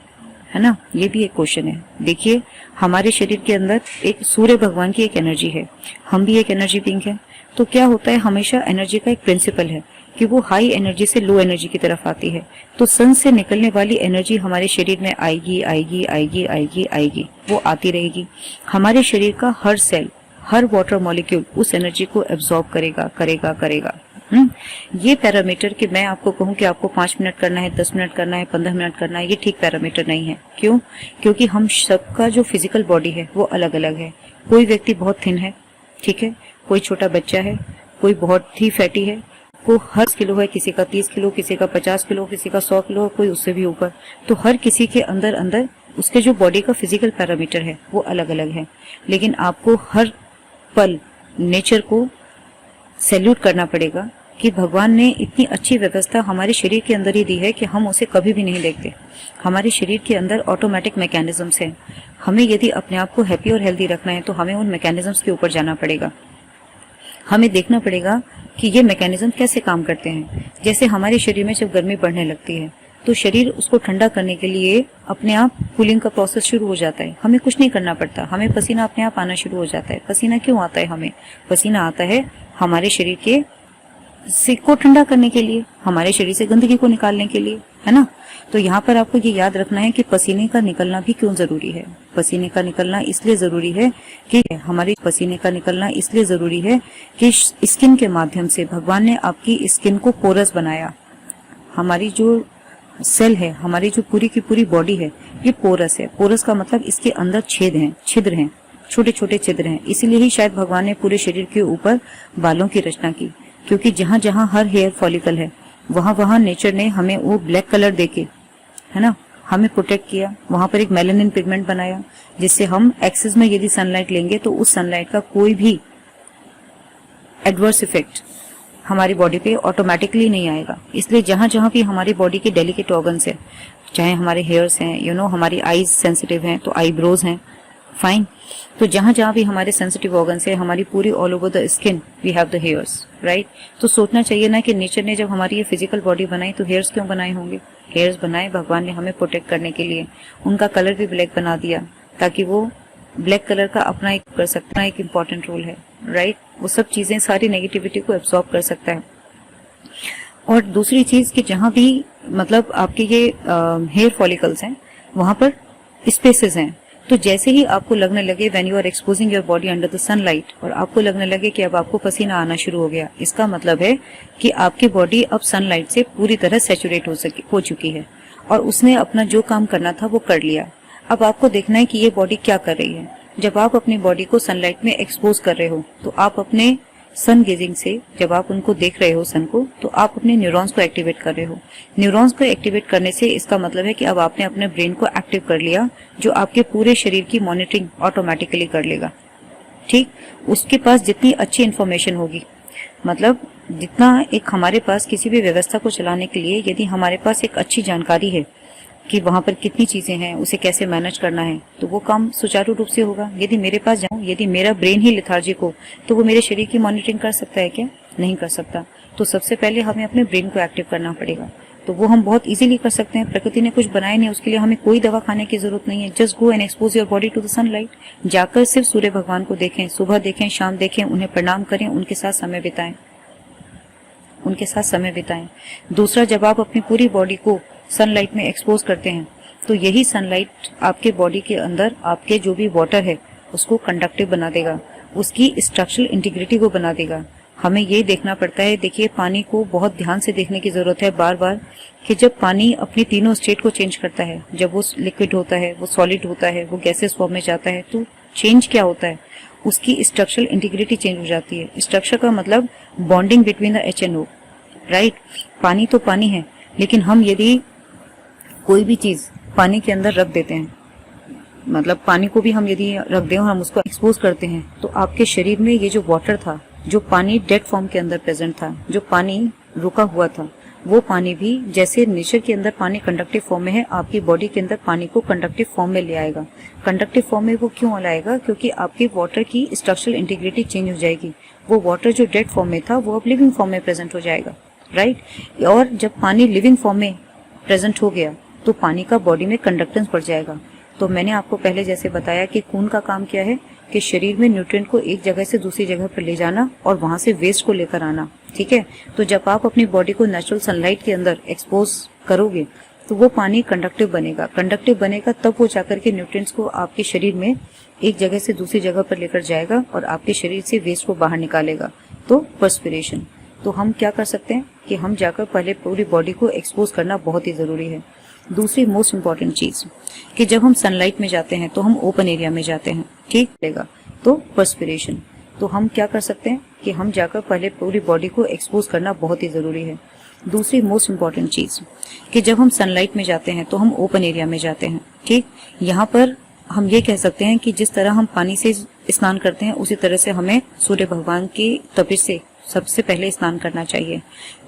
है ना? ये भी एक क्वेश्चन है। देखिए, हमारे शरीर के अंदर एक सूर्य भगवान की एक एनर्जी है, हम भी एक एनर्जी बीइंग है। तो क्या होता है, हमेशा एनर्जी का एक प्रिंसिपल है कि वो हाई एनर्जी से लो एनर्जी की तरफ आती है। तो सन से निकलने वाली एनर्जी हमारे शरीर में आएगी आएगी आएगी आएगी आएगी, वो आती रहेगी। हमारे शरीर का हर सेल, हर वाटर मॉलिक्यूल उस एनर्जी को एब्जॉर्ब करेगा। ये पैरामीटर कि मैं आपको कहूं कि आपको 5 मिनट करना है, 10 मिनट करना है, 15 मिनट करना है, ये ठीक पैरामीटर नहीं है। क्यों? क्योंकि हम सबका जो फिजिकल बॉडी है वो अलग अलग है। कोई व्यक्ति बहुत थिन है, ठीक है, कोई छोटा बच्चा है, कोई बहुत ही फैटी है, को हर किलो है, किसी का 30 किलो, किसी का 50 किलो, किसी का 100 किलो, कोई उससे भी ऊपर। तो हर किसी के अंदर अंदर उसके जो बॉडी का फिजिकल पैरामीटर है वो अलग अलग है। लेकिन आपको हर पल नेचर को सैल्यूट करना पड़ेगा कि भगवान ने इतनी अच्छी व्यवस्था हमारे शरीर के अंदर ही दी है कि हम उसे कभी भी नहीं देखते। हमारे शरीर के अंदर ऑटोमेटिक मैकेनिज्म्स हैं। हमें यदि अपने आप को हैप्पी और हेल्दी रखना है तो हमें उन मैकेनिज्म्स के ऊपर जाना पड़ेगा। हमें देखना पड़ेगा कि ये मैकेनिज्म कैसे काम करते हैं। जैसे हमारे शरीर में जब गर्मी बढ़ने लगती है तो शरीर उसको ठंडा करने के लिए अपने आप कूलिंग का प्रोसेस शुरू हो जाता है। हमें कुछ नहीं करना पड़ता, हमें पसीना अपने आप आना शुरू हो जाता है। पसीना क्यों आता है? हमें पसीना आता है हमारे शरीर के को ठंडा करने के लिए, हमारे शरीर से गंदगी को निकालने के लिए, है ना। तो यहाँ पर आपको ये याद रखना है कि पसीने का निकलना भी क्यों जरूरी है। पसीने का निकलना इसलिए जरूरी है कि हमारी पसीने का निकलना इसलिए जरूरी है कि स्किन के माध्यम से भगवान ने आपकी स्किन को पोरस बनाया। हमारी जो सेल है, हमारी जो पूरी की पूरी बॉडी है, ये पोरस है। पोरस का मतलब इसके अंदर छेद हैं, छिद्र हैं, छोटे छोटे छिद्र हैं। इसीलिए ही शायद भगवान ने पूरे शरीर के ऊपर बालों की रचना की, क्योंकि जहां जहां हर हेयर फॉलिकल है वहां वहां नेचर ने हमें वो ब्लैक कलर देके, है ना, हमें प्रोटेक्ट किया। वहां पर एक मेलानिन पिगमेंट बनाया जिससे हम एक्सेस में यदि सनलाइट लेंगे तो उस सनलाइट का कोई भी एडवर्स इफेक्ट हमारी बॉडी पे ऑटोमेटिकली नहीं आएगा। इसलिए जहां जहां भी हमारी बॉडी के डेलिकेट ऑर्गन्स है, चाहे हमारे हेयर्स हैं, हमारी आईज सेंसिटिव हैं तो आईब्रोज हैं, फाइन। तो जहां जहां भी हमारे सेंसिटिव ऑर्गन्स है, हमारी पूरी all over the skin we have the hairs, right. तो सोचना चाहिए ना कि नेचर ने जब हमारी ये फिजिकल बॉडी बनाई तो हेयर्स क्यों बनाए होंगे? हेयर्स बनाए भगवान ने हमें प्रोटेक्ट करने के लिए। उनका कलर भी ब्लैक बना दिया ताकि वो ब्लैक कलर का अपना एक कर सकता है, एक इम्पॉर्टेंट रोल है, राइट। वो सब चीजें सारी नेगेटिविटी को एब्सॉर्ब कर सकता है। और दूसरी चीज कि जहां भी मतलब आपके ये हेयर फॉलिकल्स हैं वहां पर स्पेसेस हैं, तो जैसे ही आपको लगने लगे when you are exposing your body under the sunlight और आपको लगने लगे कि अब आपको पसीना आना शुरू हो गया, इसका मतलब है कि आपकी बॉडी अब सनलाइट से पूरी तरह सैचुरेट हो चुकी है और उसने अपना जो काम करना था वो कर लिया। अब आपको देखना है कि ये बॉडी क्या कर रही है। जब आप अपनी बॉडी को सनलाइट में एक्सपोज कर रहे हो तो आप अपने सन गेजिंग से, जब आप उनको देख रहे हो सन को, तो आप अपने न्यूरॉन्स को एक्टिवेट कर रहे हो। न्यूरॉन्स को एक्टिवेट करने से इसका मतलब है कि अब आपने अपने ब्रेन को एक्टिव कर लिया, जो आपके पूरे शरीर की मॉनिटरिंग ऑटोमेटिकली कर लेगा, ठीक। उसके पास जितनी अच्छी इन्फॉर्मेशन होगी, मतलब जितना एक हमारे पास किसी भी व्यवस्था को चलाने के लिए यदि हमारे पास एक अच्छी जानकारी है कि वहां पर कितनी चीजें हैं, उसे कैसे मैनेज करना है, तो वो काम सुचारू रूप से होगा। यदि मेरे पास जाऊं, यदि मेरा ब्रेन ही लेथार्जिक हो तो वो मेरे शरीर की मॉनिटरिंग कर सकता है क्या? नहीं कर सकता। तो सबसे पहले हमें अपने ब्रेन को एक्टिव करना पड़ेगा। तो वो हम बहुत इजीली कर सकते हैं। प्रकृति ने कुछ बनाया नहीं, उसके लिए हमें कोई दवा खाने की जरूरत नहीं है। Just go and expose your body to the sunlight. जाकर सिर्फ सूर्य भगवान को देखें, सुबह देखें, शाम देखें, उन्हें प्रणाम करें, उनके साथ समय बिताएं, उनके साथ समय बिताएं। दूसरा, जब आप अपनी पूरी बॉडी को सनलाइट में एक्सपोज करते हैं तो यही सनलाइट आपके बॉडी के अंदर आपके जो भी वाटर है उसको कंडक्टिव बना देगा, उसकी स्ट्रक्चरल इंटीग्रिटी को बना देगा। हमें ये देखना पड़ता है, देखिए पानी को बहुत ध्यान से देखने की जरूरत है बार बार, कि जब पानी अपनी तीनों स्टेट को चेंज करता है, जब वो लिक्विड होता है, वो सॉलिड होता है, वो गैसेस फॉर्म में जाता है, तो चेंज क्या होता है? उसकी स्ट्रक्चरल इंटीग्रिटी चेंज हो जाती है। स्ट्रक्चर का मतलब bonding between the H&O, right. पानी तो पानी है, लेकिन हम यदि कोई भी चीज पानी के अंदर रख देते हैं, मतलब पानी को भी हम यदि रख दें और हम उसको एक्सपोज करते हैं, तो आपके शरीर में ये जो वाटर था, जो पानी डेड फॉर्म के अंदर प्रेजेंट था, जो पानी रुका हुआ था, वो पानी भी जैसे नेचर के अंदर पानी कंडक्टिव फॉर्म में है, आपकी बॉडी के अंदर पानी को कंडक्टिव फॉर्म में ले आएगा। कंडक्टिव फॉर्म में वो क्यों लाएगा? क्योंकि आपके वाटर की स्ट्रक्चरल इंटीग्रिटी चेंज हो जाएगी। वो वाटर जो डेड फॉर्म में था वो अब लिविंग फॉर्म में प्रेजेंट हो जाएगा, राइट। और जब पानी लिविंग फॉर्म में प्रेजेंट हो गया तो पानी का बॉडी में कंडक्टेंस बढ़ जाएगा। तो मैंने आपको पहले जैसे बताया कि खून का काम क्या है, कि शरीर में न्यूट्रिएंट को एक जगह से दूसरी जगह पर ले जाना और वहां से वेस्ट को लेकर आना, ठीक है। तो जब आप अपनी बॉडी को नेचुरल सनलाइट के अंदर एक्सपोज करोगे, तो वो पानी कंडक्टिव बनेगा। कंडक्टिव बनेगा तब वो जाकर के न्यूट्रिएंट्स को आपके शरीर में एक जगह से दूसरी जगह पर लेकर जाएगा और आपके शरीर से वेस्ट को बाहर निकालेगा। तो पर्सपिरेशन। तो हम क्या कर सकते हैं कि हम जाकर पहले पूरी बॉडी को एक्सपोज करना बहुत ही जरूरी है। दूसरी मोस्ट इंपॉर्टेंट चीज कि जब हम सनलाइट में जाते हैं तो हम ओपन एरिया में जाते हैं, ठीक रहेगा। तो पर्सपिरेशन। तो हम क्या कर सकते हैं कि हम जाकर पहले पूरी बॉडी को एक्सपोज करना बहुत ही जरूरी है। दूसरी मोस्ट इंपॉर्टेंट चीज कि जब हम सनलाइट में जाते हैं तो हम ओपन एरिया में जाते हैं, ठीक। यहाँ पर हम ये कह सकते हैं कि जिस तरह हम पानी से स्नान करते हैं उसी तरह से हमें सूर्य भगवान की तपिश से सबसे पहले स्नान करना चाहिए।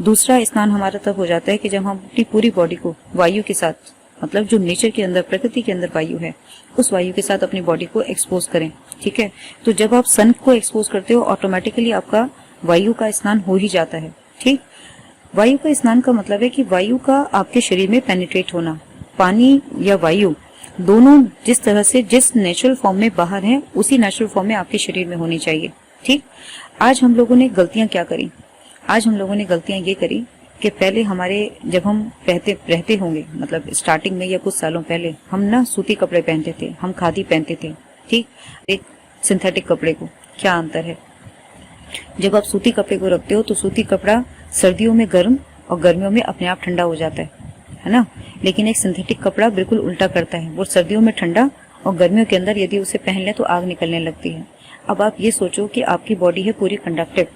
दूसरा स्नान हमारा तब हो जाता है कि जब हम अपनी पूरी बॉडी को वायु के साथ, मतलब जो नेचर के अंदर, प्रकृति के अंदर वायु है, उस वायु के साथ अपनी बॉडी को एक्सपोज करें, ठीक है। तो जब आप सन को एक्सपोज करते हो ऑटोमेटिकली आपका वायु का स्नान हो ही जाता है, ठीक। वायु का स्नान का मतलब है कि वायु का आपके शरीर में पेनिट्रेट होना। पानी या वायु दोनों जिस तरह से जिस नेचुरल फॉर्म में बाहर हैं उसी नेचुरल फॉर्म में आपके शरीर में होनी चाहिए, ठीक। आज हम लोगों ने गलतियां क्या करी? आज हम लोगों ने गलतियां ये करी कि पहले हमारे जब हम रहते होंगे, मतलब स्टार्टिंग में या कुछ सालों पहले, हम ना सूती कपड़े पहनते थे, हम खादी पहनते थे, ठीक। एक सिंथेटिक कपड़े को क्या अंतर है? जब आप सूती कपड़े को रखते हो तो सूती कपड़ा सर्दियों में गर्म और गर्मियों में अपने आप ठंडा हो जाता है ना। लेकिन एक सिंथेटिक कपड़ा बिल्कुल उल्टा करता है, वो सर्दियों में ठंडा और गर्मियों के अंदर यदि उसे पहन ले तो आग निकलने लगती है। अब आप ये सोचो कि आपकी बॉडी है पूरी कंडक्टिव,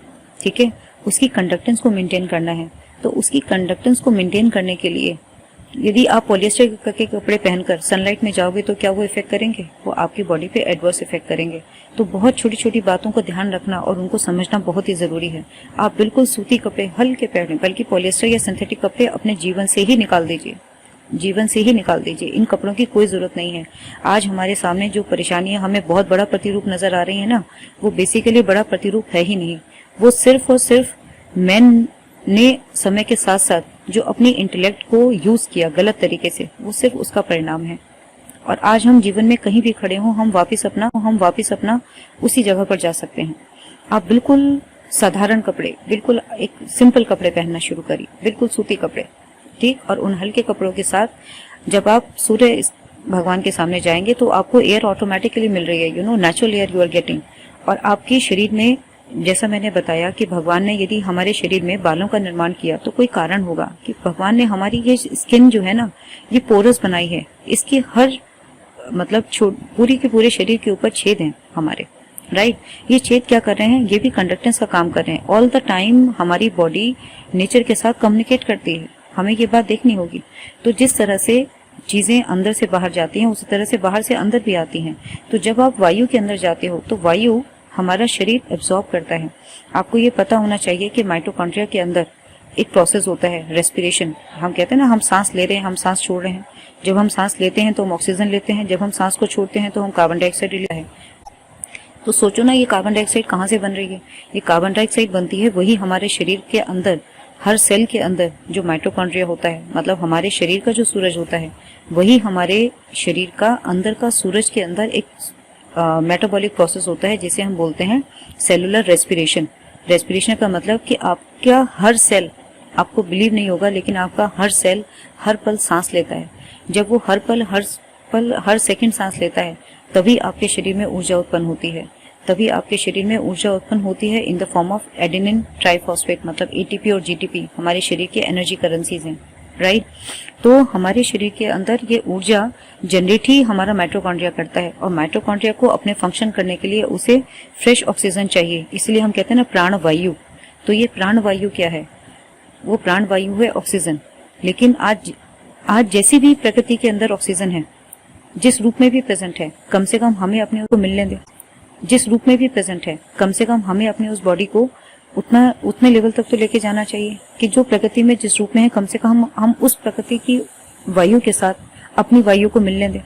ठीक है, उसकी कंडक्टेंस को मेंटेन करना है। तो उसकी कंडक्टेंस को मेंटेन करने के लिए यदि आप पॉलिएस्टर के कपड़े पहनकर सनलाइट में जाओगे तो क्या वो इफेक्ट करेंगे? वो आपकी बॉडी पे एडवर्स इफेक्ट करेंगे। तो बहुत छोटी छोटी बातों को ध्यान रखना और उनको समझना बहुत ही जरूरी है। आप बिल्कुल सूती कपड़े हल्के पहने, बल्कि पॉलिएस्टर या सिंथेटिक कपड़े अपने जीवन से ही निकाल दीजिए, जीवन से ही निकाल दीजिए। इन कपड़ों की कोई जरूरत नहीं है। आज हमारे सामने जो परेशानियां हमें बहुत बड़ा प्रतिरूप नजर आ रही है ना, वो बेसिकली बड़ा प्रतिरूप है ही नहीं। वो सिर्फ और सिर्फ मैन ने समय के साथ साथ जो अपनी इंटेलेक्ट को यूज किया गलत तरीके से, वो सिर्फ उसका परिणाम है। और आज हम जीवन में कहीं भी खड़े हों, हम वापस अपना उसी जगह पर जा सकते हैं। आप बिल्कुल साधारण कपड़े, बिल्कुल एक सिंपल कपड़े पहनना शुरू करिए, बिल्कुल सूती कपड़े, ठीक। और उन हल्के कपड़ों के साथ जब आप सूर्य भगवान के सामने जाएंगे तो आपको एयर ऑटोमेटिकली मिल रही है, natural air you are getting. और आपके शरीर में, जैसा मैंने बताया कि भगवान ने यदि हमारे शरीर में बालों का निर्माण किया तो कोई कारण होगा कि भगवान ने हमारी ये स्किन जो है ना, ये पोरस बनाई है। इसके हर मतलब पूरी के पूरे शरीर के ऊपर छेद हैं हमारे, राइट। ये छेद क्या कर रहे हैं? ये भी कंडक्टेंस का काम कर रहे हैं। ऑल द टाइम हमारी बॉडी नेचर के साथ कम्युनिकेट करती है, हमें ये बात देखनी होगी। तो जिस तरह से चीजें अंदर से बाहर जाती हैं उसी तरह से बाहर से अंदर भी आती हैं। तो जब आप वायु के अंदर जाते हो तो वायु हमारा शरीर एब्जॉर्ब करता है। आपको ये पता होना चाहिए कि माइटोकॉन्ड्रिया के अंदर एक प्रोसेस होता है, रेस्पिरेशन। हम कहते हैं ना, हम सांस ले रहे हैं, हम सांस छोड़ रहे हैं। जब हम सांस लेते हैं तो हम ऑक्सीजन लेते हैं, जब हम सांस को छोड़ते हैं तो हम कार्बन डाइऑक्साइड लेते हैं। तो सोचो ना, ये कार्बन डाइऑक्साइड कहाँ से बन रही है? ये कार्बन डाइऑक्साइड बनती है वही हमारे शरीर के अंदर, हर सेल के अंदर जो माइटोकॉन्ड्रिया होता है, मतलब हमारे शरीर का जो सूरज होता है, वही हमारे शरीर का अंदर का सूरज के अंदर एक मेटाबॉलिक प्रोसेस होता है जिसे हम बोलते हैं सेलुलर रेस्पिरेशन। रेस्पिरेशन का मतलब कि आपका हर सेल, आपको बिलीव नहीं होगा लेकिन आपका हर सेल हर पल सांस लेता है। जब वो हर पल हर सेकंड सांस लेता है तभी आपके शरीर में ऊर्जा उत्पन्न होती है। तभी आपके शरीर में ऊर्जा उत्पन्न होती है in the form of adenine triphosphate, मतलब एटीपी और जीटीपी हमारे शरीर के एनर्जी करेंसीज हैं, राइट। तो हमारे शरीर के अंदर ये ऊर्जा जनरेट ही हमारा माइटोकॉन्ड्रिया करता है और माइटोकॉन्ड्रिया को अपने फंक्शन करने के लिए उसे फ्रेश ऑक्सीजन चाहिए, इसलिए हम कहते हैं ना प्राण वायु। तो ये प्राण वायु क्या है? वो प्राण वायु है ऑक्सीजन। लेकिन आज जैसी भी प्रकृति के अंदर ऑक्सीजन है, जिस रूप में भी प्रेजेंट है, कम से कम हमें अपने को मिलने दे। जिस रूप में भी प्रेजेंट है, कम से कम हमें अपनी उस बॉडी को उतने लेवल तक तो लेके जाना चाहिए कि जो प्रकृति में जिस रूप में है, कम से कम हम उस प्रकृति की वायु के साथ अपनी वायु को मिलने दें।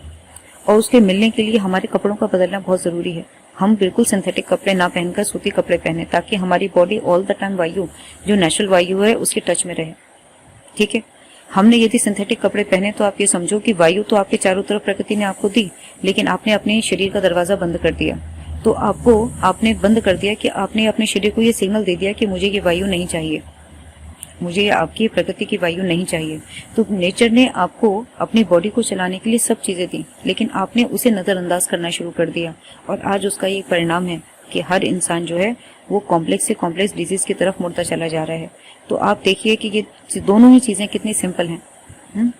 और उसके मिलने के लिए हमारे कपड़ों का बदलना बहुत जरूरी है। हम बिल्कुल सिंथेटिक कपड़े ना पहनकर सूती कपड़े पहने, ताकि हमारी बॉडी ऑल द टाइम वायु, जो नेचुरल वायु है, उसके टच में रहे, ठीक है। हमने यदि सिंथेटिक कपड़े पहने तो आप ये समझो कि वायु तो आपके चारों तरफ प्रकृति ने आपको दी, लेकिन आपने अपने शरीर का दरवाजा बंद कर दिया। तो आपने बंद कर दिया कि आपने अपने शरीर को ये सिग्नल दे दिया कि मुझे ये वायु नहीं चाहिए। मुझे आपकी प्रकृति की वायु नहीं चाहिए। तो नेचर ने आपको अपनी बॉडी को चलाने के लिए सब चीजें दी, लेकिन आपने उसे नजरअंदाज करना शुरू कर दिया, और आज उसका ये परिणाम है कि हर इंसान जो है वो कॉम्प्लेक्स से कॉम्प्लेक्स डिजीज की तरफ मुड़ता चला जा रहा है। तो आप देखिए कि ये दोनों ही चीजें कितनी सिंपल हैं।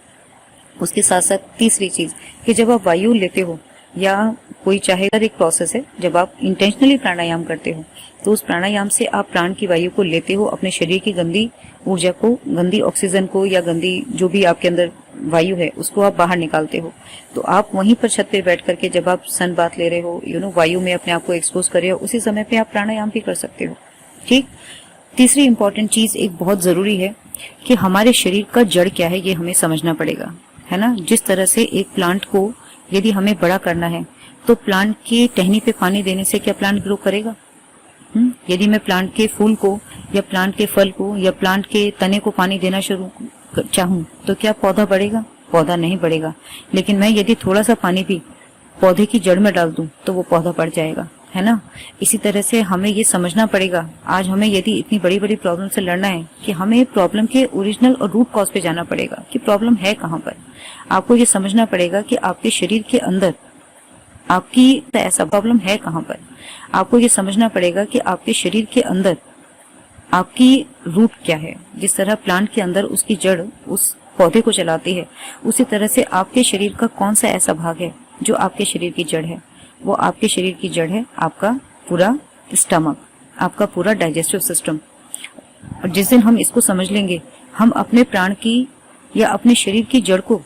उसके साथ साथ तीसरी चीज कि जब आप वायु लेते हो या कोई चाहे एक प्रोसेस है, जब आप इंटेंशनली प्राणायाम करते हो तो उस प्राणायाम से आप प्राण की वायु को लेते हो, अपने शरीर की गंदी ऊर्जा को, गंदी ऑक्सीजन को या गंदी जो भी आपके अंदर वायु है उसको आप बाहर निकालते हो। तो आप वहीं पर छत पे बैठ करके जब आप सन बाथ ले रहे हो, वायु में अपने आप को एक्सपोज कर रहे हो, उसी समय पे आप प्राणायाम भी कर सकते हो। ठीक। तीसरी इंपॉर्टेंट चीज एक बहुत जरूरी है कि हमारे शरीर का जड़ क्या है ये हमें समझना पड़ेगा, है ना। जिस तरह से एक प्लांट को यदि हमें बड़ा करना है तो प्लांट की टहनी पे पानी देने से क्या प्लांट ग्रो करेगा? यदि मैं प्लांट के फूल को या प्लांट के फल को या प्लांट के तने को पानी देना शुरू चाहूं तो क्या पौधा बढ़ेगा? पौधा नहीं बढ़ेगा। लेकिन मैं यदि थोड़ा सा पानी भी पौधे की जड़ में डाल दूं तो वो पौधा बढ़ जाएगा, है ना। इसी तरह से हमें ये समझना पड़ेगा, आज हमें यदि इतनी बड़ी बड़ी प्रॉब्लम से लड़ना है कि हमें प्रॉब्लम के ओरिजिनल और रूट कॉज पे जाना पड़ेगा कि प्रॉब्लम है कहाँ पर। आपको ये समझना पड़ेगा कि आपके शरीर के अंदर आपकी ऐसा प्रॉब्लम है कहाँ पर। आपको ये समझना पड़ेगा कि आपके शरीर के अंदर आपकी रूट क्या है। जिस तरह प्लांट के अंदर उसकी जड़ उस पौधे को चलाती है, उसी तरह से आपके शरीर का कौन सा ऐसा भाग है जो आपके शरीर की जड़ है। वो आपके शरीर की जड़ है आपका पूरा स्टमक, आपका पूरा डाइजेस्टिव सिस्टम। और जिस दिन हम इसको समझ लेंगे, हम अपने प्राण की या अपने शरीर की जड़ को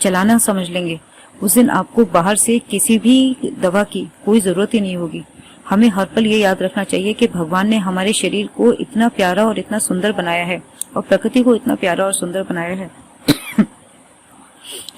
चलाना समझ लेंगे, उस दिन आपको बाहर से किसी भी दवा की कोई जरूरत ही नहीं होगी। हमें हर पल ये याद रखना चाहिए कि भगवान ने हमारे शरीर को इतना प्यारा और इतना सुंदर बनाया है, और प्रकृति को इतना प्यारा और सुंदर बनाया है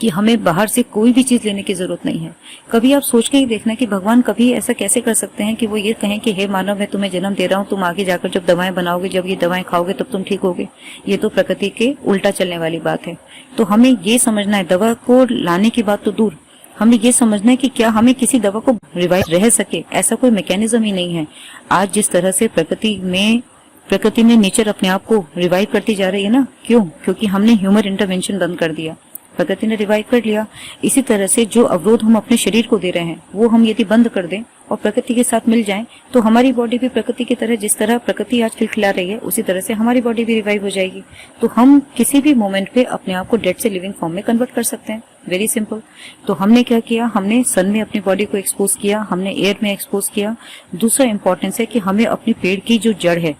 कि हमें बाहर से कोई भी चीज लेने की जरूरत नहीं है। कभी आप सोच के ही देखना कि भगवान कभी ऐसा कैसे कर सकते हैं कि वो ये कहें कि हे मानव, मैं तुम्हें जन्म दे रहा हूँ, तुम आगे जाकर जब दवाएं बनाओगे, जब ये दवाएं खाओगे तब तुम ठीक होगे। ये तो प्रकृति के उल्टा चलने वाली बात है। तो हमें ये समझना है, दवा को लाने की बात तो दूर, हमें ये समझना है कि क्या हमें किसी दवा को रिवाइव रह सके, ऐसा कोई मैकेनिज्म ही नहीं है। आज जिस तरह से प्रकृति में नेचर अपने आप को रिवाइव करती जा रही है ना, क्यों? क्योंकि हमने ह्यूमन इंटरवेंशन बंद कर दिया, प्रकृति ने रिवाइव कर लिया। इसी तरह से जो अवरोध हम अपने शरीर को दे रहे हैं वो हम यदि बंद कर दें और प्रकृति के साथ मिल जाएं, तो हमारी बॉडी भी प्रकृति की तरह, जिस तरह प्रकृति आज खिलखिला रही है उसी तरह से हमारी बॉडी भी रिवाइव हो जाएगी। तो हम किसी भी मोमेंट पे अपने आप को डेड से लिविंग फॉर्म में कन्वर्ट कर सकते हैं। Very simple. तो हमने क्या किया, हमने सन में अपनी बॉडी को एक्सपोज किया, हमने एयर में एक्सपोज किया। दूसरा इंपॉर्टेंस है कि हमें अपनी पेड़ की जो जड़ है,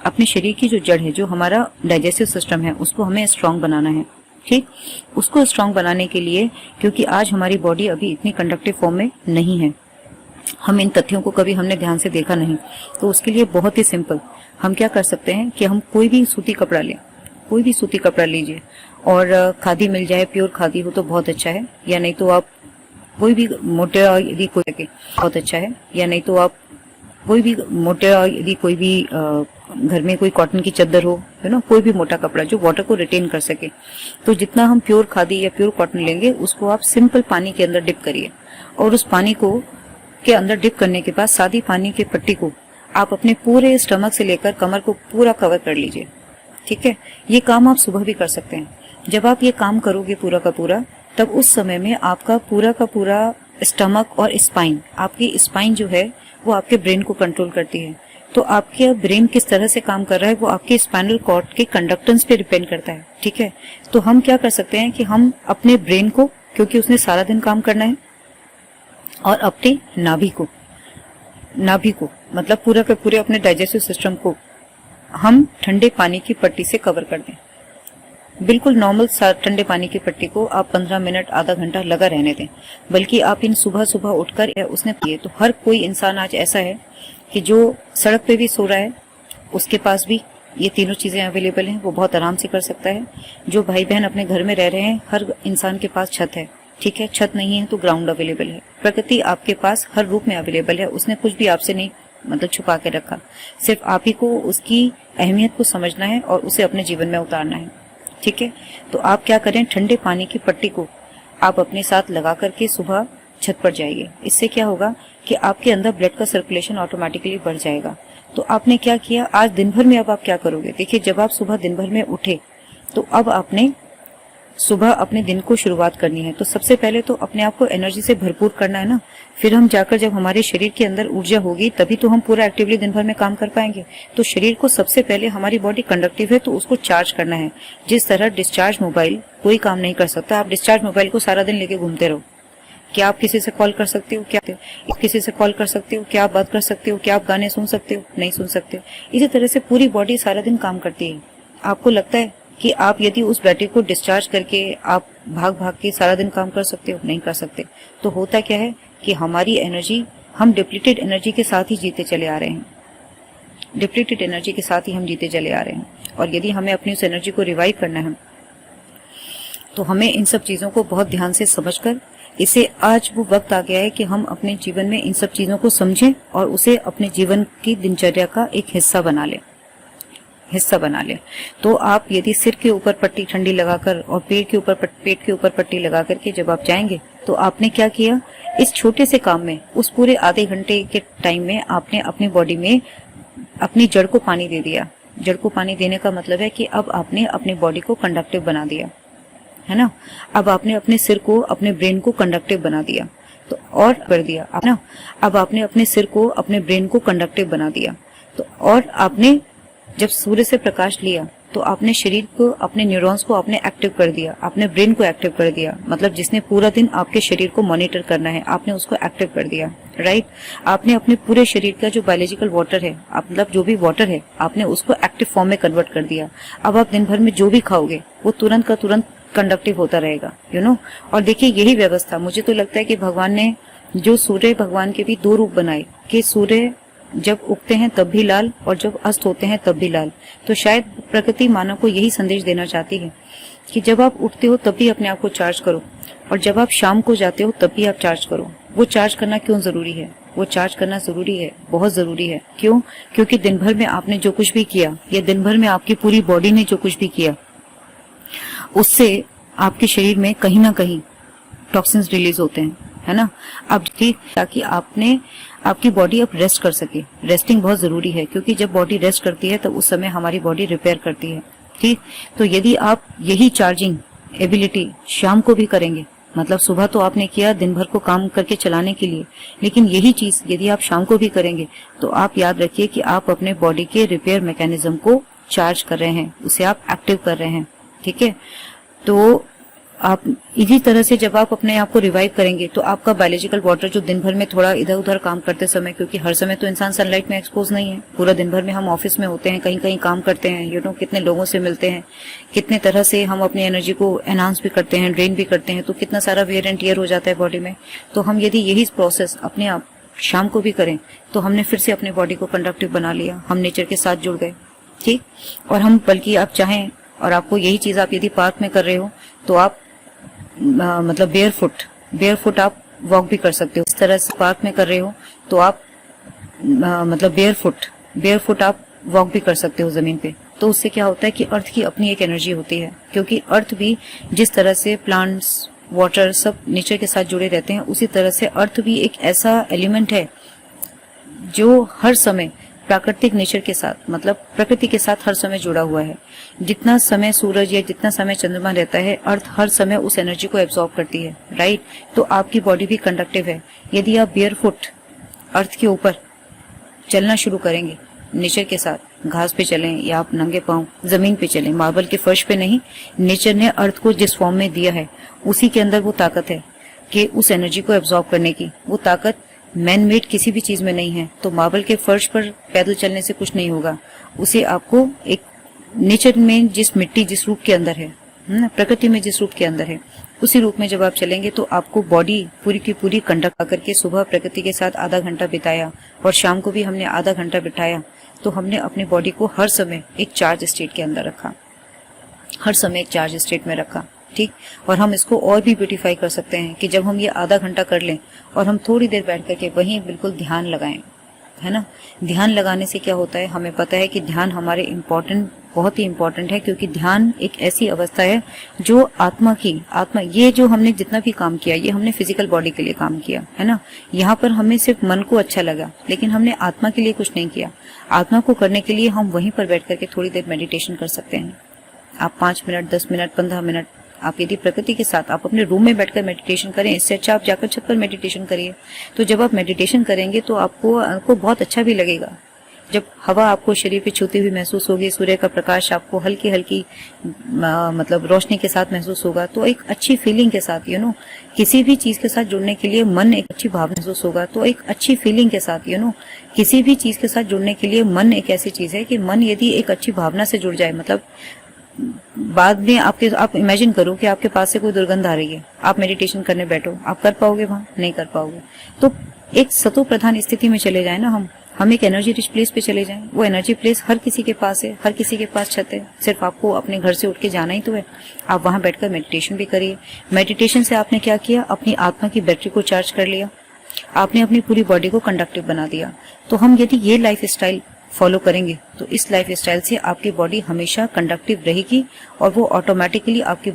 अपने शरीर की जो जड़ है, जो हमारा डाइजेस्टिव सिस्टम है, उसको हमें स्ट्रांग बनाना है। ठीक। उसको स्ट्रांग बनाने के लिए, क्योंकि आज हमारी बॉडी अभी इतनी कंडक्टिव फॉर्म में नहीं है, हम इन तथ्यों को कभी हमने ध्यान से देखा नहीं, तो उसके लिए बहुत ही सिंपल हम क्या कर सकते हैं कि हम कोई भी सूती कपड़ा लें, कोई भी सूती कपड़ा लीजिए, और खादी मिल जाए, प्योर खादी हो तो बहुत अच्छा है, या नहीं तो आप कोई भी मोटा यदि कोई लगे बहुत अच्छा है, या नहीं तो आप कोई भी मोटा यदि कोई भी घर में कोई कॉटन की चादर हो, है ना, कोई भी मोटा कपड़ा जो वाटर को रिटेन कर सके। तो जितना हम प्योर खादी या प्योर कॉटन लेंगे उसको आप सिंपल पानी के अंदर डिप करिए, और उस पानी को के अंदर डिप करने के बाद सादी पानी की पट्टी को आप अपने पूरे स्टमक से लेकर कमर को पूरा कवर कर लीजिए। ठीक है। ये काम आप सुबह भी कर सकते हैं। जब आप ये काम करोगे पूरा का पूरा, तब उस समय में आपका पूरा का पूरा स्टमक और स्पाइन, आपकी स्पाइन जो है वो आपके ब्रेन को कंट्रोल करती है। तो आपके ब्रेन किस तरह से काम कर रहा है वो आपके स्पाइनल कॉर्ड के कंडक्टेंस पे डिपेंड करता है। ठीक है। तो हम क्या कर सकते हैं कि हम अपने ब्रेन को, क्योंकि उसने सारा दिन काम करना है, और अपने नाभि को मतलब पूरा के पूरे अपने डाइजेस्टिव सिस्टम को हम ठंडे पानी की पट्टी से कवर कर दें। बिल्कुल नॉर्मल ठंडे पानी की पट्टी को आप 15 मिनट आधा घंटा लगा रहने दें। बल्कि आप इन सुबह सुबह उठकर उसने पिए। तो हर कोई इंसान आज ऐसा है कि जो सड़क पे भी सो रहा है, उसके पास भी ये तीनों चीजें अवेलेबल हैं, वो बहुत आराम से कर सकता है। जो भाई बहन अपने घर में रह रहे हैं, हर इंसान के पास छत है। ठीक है। छत नहीं है तो ग्राउंड अवेलेबल है। प्रकृति आपके पास हर रूप में अवेलेबल है। उसने कुछ भी आपसे नहीं मतलब छुपा के रखा, सिर्फ आप ही को उसकी अहमियत को समझना है और उसे अपने जीवन में उतारना है। ठीक है। तो आप क्या करें, ठंडे पानी की पट्टी को आप अपने साथ लगा करके सुबह छत पर जाइए। इससे क्या होगा कि आपके अंदर ब्लड का सर्कुलेशन ऑटोमेटिकली बढ़ जाएगा। तो आपने क्या किया आज दिन भर में, अब आप क्या करोगे? देखिए, जब आप सुबह दिन भर में उठे तो अब आपने सुबह अपने दिन को शुरुआत करनी है, तो सबसे पहले तो अपने आप को एनर्जी से भरपूर करना है ना। फिर हम जाकर जब हमारे शरीर के अंदर ऊर्जा होगी तभी तो हम पूरा एक्टिवली दिन भर में काम कर पाएंगे। तो शरीर को सबसे पहले, हमारी बॉडी कंडक्टिव है तो उसको चार्ज करना है। जिस तरह डिस्चार्ज मोबाइल कोई काम नहीं कर सकता, आप डिस्चार्ज मोबाइल को सारा दिन लेके घूमते रहो, क्या आप किसी से कॉल कर सकते हो? क्या किसी से कॉल कर सकते हो? क्या आप बात कर सकते हो? क्या आप गाने सुन सकते हो? नहीं सुन सकते। इसी तरह से पूरी बॉडी सारा दिन काम करती है। आपको लगता है कि आप यदि उस बैटरी को डिस्चार्ज करके आप भाग भाग के सारा दिन काम कर सकते हो? नहीं कर सकते। तो होता क्या है कि हमारी एनर्जी, हम डिप्लीटेड एनर्जी के साथ ही जीते चले आ रहे हैं, डिप्लीटेड एनर्जी के साथ ही हम जीते चले आ रहे हैं। और यदि हमें अपनी उस एनर्जी को रिवाइव करना है तो हमें इन सब चीजों को बहुत ध्यान से समझकर, इसे आज वो वक्त आ गया है कि हम अपने जीवन में इन सब चीजों को समझें और उसे अपने जीवन की दिनचर्या का एक हिस्सा बना लें, हिस्सा बना लें। तो आप यदि सिर के ऊपर पट्टी ठंडी लगाकर और पेट के ऊपर पट्टी लगा करके जब आप जाएंगे तो आपने क्या किया, इस छोटे से काम में, उस पूरे आधे घंटे के टाइम में आपने अपनी बॉडी में अपनी जड़ को पानी दे दिया। जड़ को पानी देने का मतलब है कि अब आपने अपनी बॉडी को कंडक्टिव बना दिया, है ना। अब आपने अपने सिर को, अपने ब्रेन को कंडक्टिव बना दिया, तो और कर दिया आप ना। अब आपने अपने सिर को, अपने ब्रेन को कंडक्टिव बना दिया, तो और आपने जब सूर्य से प्रकाश लिया तो आपने शरीर को, अपने न्यूरॉन्स को आपने एक्टिव कर दिया, आपने ब्रेन को एक्टिव कर दिया। मतलब जिसने पूरा दिन आपके शरीर को मॉनिटर करना है, आपने उसको एक्टिव कर दिया, राइट। आपने अपने पूरे शरीर का जो बायोलॉजिकल वाटर है, मतलब जो भी वाटर है, आपने उसको एक्टिव फॉर्म में कन्वर्ट कर दिया। अब आप दिन भर में जो भी खाओगे वो तुरंत का तुरंत कंडक्टिव होता रहेगा, यू नो। और देखिए, यही व्यवस्था, मुझे तो लगता है कि भगवान ने जो सूर्य, भगवान के भी दो रूप बनाए कि सूर्य जब उगते हैं तब भी लाल और जब अस्त होते हैं तब भी लाल। तो शायद प्रकृति मानव को यही संदेश देना चाहती है कि जब आप उठते हो तब भी अपने आप को चार्ज करो और जब आप शाम को जाते हो तब भी आप चार्ज करो। वो चार्ज करना क्यों जरूरी है? वो चार्ज करना जरूरी है, बहुत जरूरी है। क्यों? क्योंकि दिन भर में आपने जो कुछ भी किया, या दिन भर में आपकी पूरी बॉडी ने जो कुछ भी किया, उससे आपके शरीर में कहीं ना कहीं टॉक्सिन्स रिलीज होते हैं, है ना। अब ठीक, ताकि आपकी बॉडी अब रेस्ट कर सके। रेस्टिंग बहुत जरूरी है, क्योंकि जब बॉडी रेस्ट करती है तब उस समय हमारी बॉडी रिपेयर करती है, ठीक। तो यदि आप यही चार्जिंग एबिलिटी शाम को भी करेंगे, मतलब सुबह तो आपने किया दिन भर को काम करके चलाने के लिए, लेकिन यही चीज यदि आप शाम को भी करेंगे तो आप याद रखिए कि आप अपने बॉडी के रिपेयर मैकेनिज्म को चार्ज कर रहे हैं, उसे आप एक्टिव कर रहे हैं, ठीक है। तो आप इसी तरह से जब आप अपने आप को रिवाइव करेंगे तो आपका बायोलॉजिकल वाटर जो दिन भर में थोड़ा इधर उधर काम करते समय, क्योंकि हर समय तो इंसान सनलाइट में एक्सपोज नहीं है, पूरा दिन भर में हम ऑफिस में होते हैं, कहीं कहीं काम करते हैं, यू नो, कितने लोगों से मिलते हैं, कितने तरह से हम अपनी एनर्जी को एनहांस भी करते हैं, ड्रेन भी करते हैं, तो कितना सारा वेयर एंड टियर हो जाता है बॉडी में। तो हम यदि यही प्रोसेस अपने आप शाम को भी करें तो हमने फिर से अपने बॉडी को कंडक्टिव बना लिया, हम नेचर के साथ जुड़ गए, ठीक। और हम, बल्कि आप चाहें और आपको यही चीज आप यदि पार्क में कर रहे हो तो आप मतलब बेयर फुट आप वॉक भी कर सकते हो। इस तरह से पार्क में कर रहे हो तो आप मतलब बेयर फुट आप वॉक भी कर सकते हो जमीन पे। तो उससे क्या होता है कि अर्थ की अपनी एक एनर्जी होती है, क्योंकि अर्थ भी जिस तरह से प्लांट्स, वाटर सब नेचर के साथ जुड़े रहते हैं, उसी तरह से अर्थ भी एक ऐसा एलिमेंट है जो हर समय प्राकृतिक नेचर के साथ, मतलब प्रकृति के साथ हर समय जुड़ा हुआ है। जितना समय सूरज या जितना समय चंद्रमा रहता है, अर्थ हर समय उस एनर्जी को एब्जॉर्ब करती है, राइट। तो आपकी बॉडी भी कंडक्टिव है। यदि आप बेयर फुट अर्थ के ऊपर चलना शुरू करेंगे, नेचर के साथ, घास पे चलें या आप नंगे पांव जमीन पे चलें, मार्बल के फर्श पे नहीं, नेचर ने अर्थ को जिस फॉर्म में दिया है उसी के अंदर वो ताकत है कि उस एनर्जी को एब्जॉर्ब करने की। वो ताकत मैन मेड किसी भी चीज में नहीं है। तो मार्बल के फर्श पर पैदल चलने से कुछ नहीं होगा, उसे आपको एक नेचर में जिस मिट्टी, जिस रूप के अंदर है ना, प्रकृति में जिस रूप के अंदर है, उसी रूप में जब आप चलेंगे तो आपको बॉडी पूरी की पूरी कंडक्ट करके, सुबह प्रकृति के साथ आधा घंटा बिताया और शाम को भी हमने आधा घंटा बिताया, तो हमने अपनी बॉडी को हर समय एक चार्ज स्टेट के अंदर रखा, हर समय एक चार्ज स्टेट में रखा, ठीक। और हम इसको और भी ब्यूटीफाई कर सकते हैं कि जब हम ये आधा घंटा कर लें और हम थोड़ी देर बैठ करके वहीं बिल्कुल ध्यान लगाएं, है ना। ध्यान लगाने से क्या होता है, हमें पता है कि ध्यान हमारे बहुत ही इम्पोर्टेंट है, क्योंकि ध्यान एक ऐसी अवस्था है जो आत्मा ये जो हमने जितना भी काम किया, ये हमने फिजिकल बॉडी के लिए काम किया, है ना। यहाँ पर हमें सिर्फ मन को अच्छा लगा, लेकिन हमने आत्मा के लिए कुछ नहीं किया। आत्मा को करने के लिए हम वहीं पर बैठ करके थोड़ी देर मेडिटेशन कर सकते हैं। आप 5 मिनट, 10 मिनट, 15 मिनट, आप यदि प्रकृति के साथ आप अपने रूम में बैठकर मेडिटेशन करें, इससे अच्छा आप जाकर छत पर मेडिटेशन करिए। तो जब आप मेडिटेशन करेंगे तो आपको बहुत अच्छा भी लगेगा। जब हवा आपको शरीर पे छूती हुई महसूस होगी, सूर्य का प्रकाश आपको हल्की हल्की मतलब रोशनी के साथ महसूस होगा, तो एक अच्छी फीलिंग के साथ किसी भी चीज के साथ जुड़ने के लिए मन एक अच्छी भाव महसूस होगा, तो एक अच्छी फीलिंग के साथ किसी भी चीज के साथ जुड़ने के लिए मन एक ऐसी चीज है कि मन यदि एक अच्छी भावना से जुड़ जाए, मतलब बाद में आप इमेजिन करो कि आपके पास से कोई दुर्गंध आ रही है, आप मेडिटेशन करने बैठो, आप कर पाओगे? वहां नहीं कर पाओगे। तो एक सतो प्रधान स्थिति में चले जाए ना, हम एक एनर्जी रिच प्लेस पे चले जाएं। वो एनर्जी प्लेस हर किसी के पास है, हर किसी के पास छत है, सिर्फ आपको अपने घर से उठ के जाना ही तो है। आप वहां बैठकर मेडिटेशन भी करिए। मेडिटेशन से आपने क्या किया, अपनी आत्मा की बैटरी को चार्ज कर लिया, आपने अपनी पूरी बॉडी को कंडक्टिव बना दिया। तो हम यदि ये लाइफ स्टाइल फॉलो करेंगे तो इस लाइफ स्टाइल से आपकी बॉडी हमेशा कंडक्टिव रहेगी और वो ऑटोमेटिकली आपकी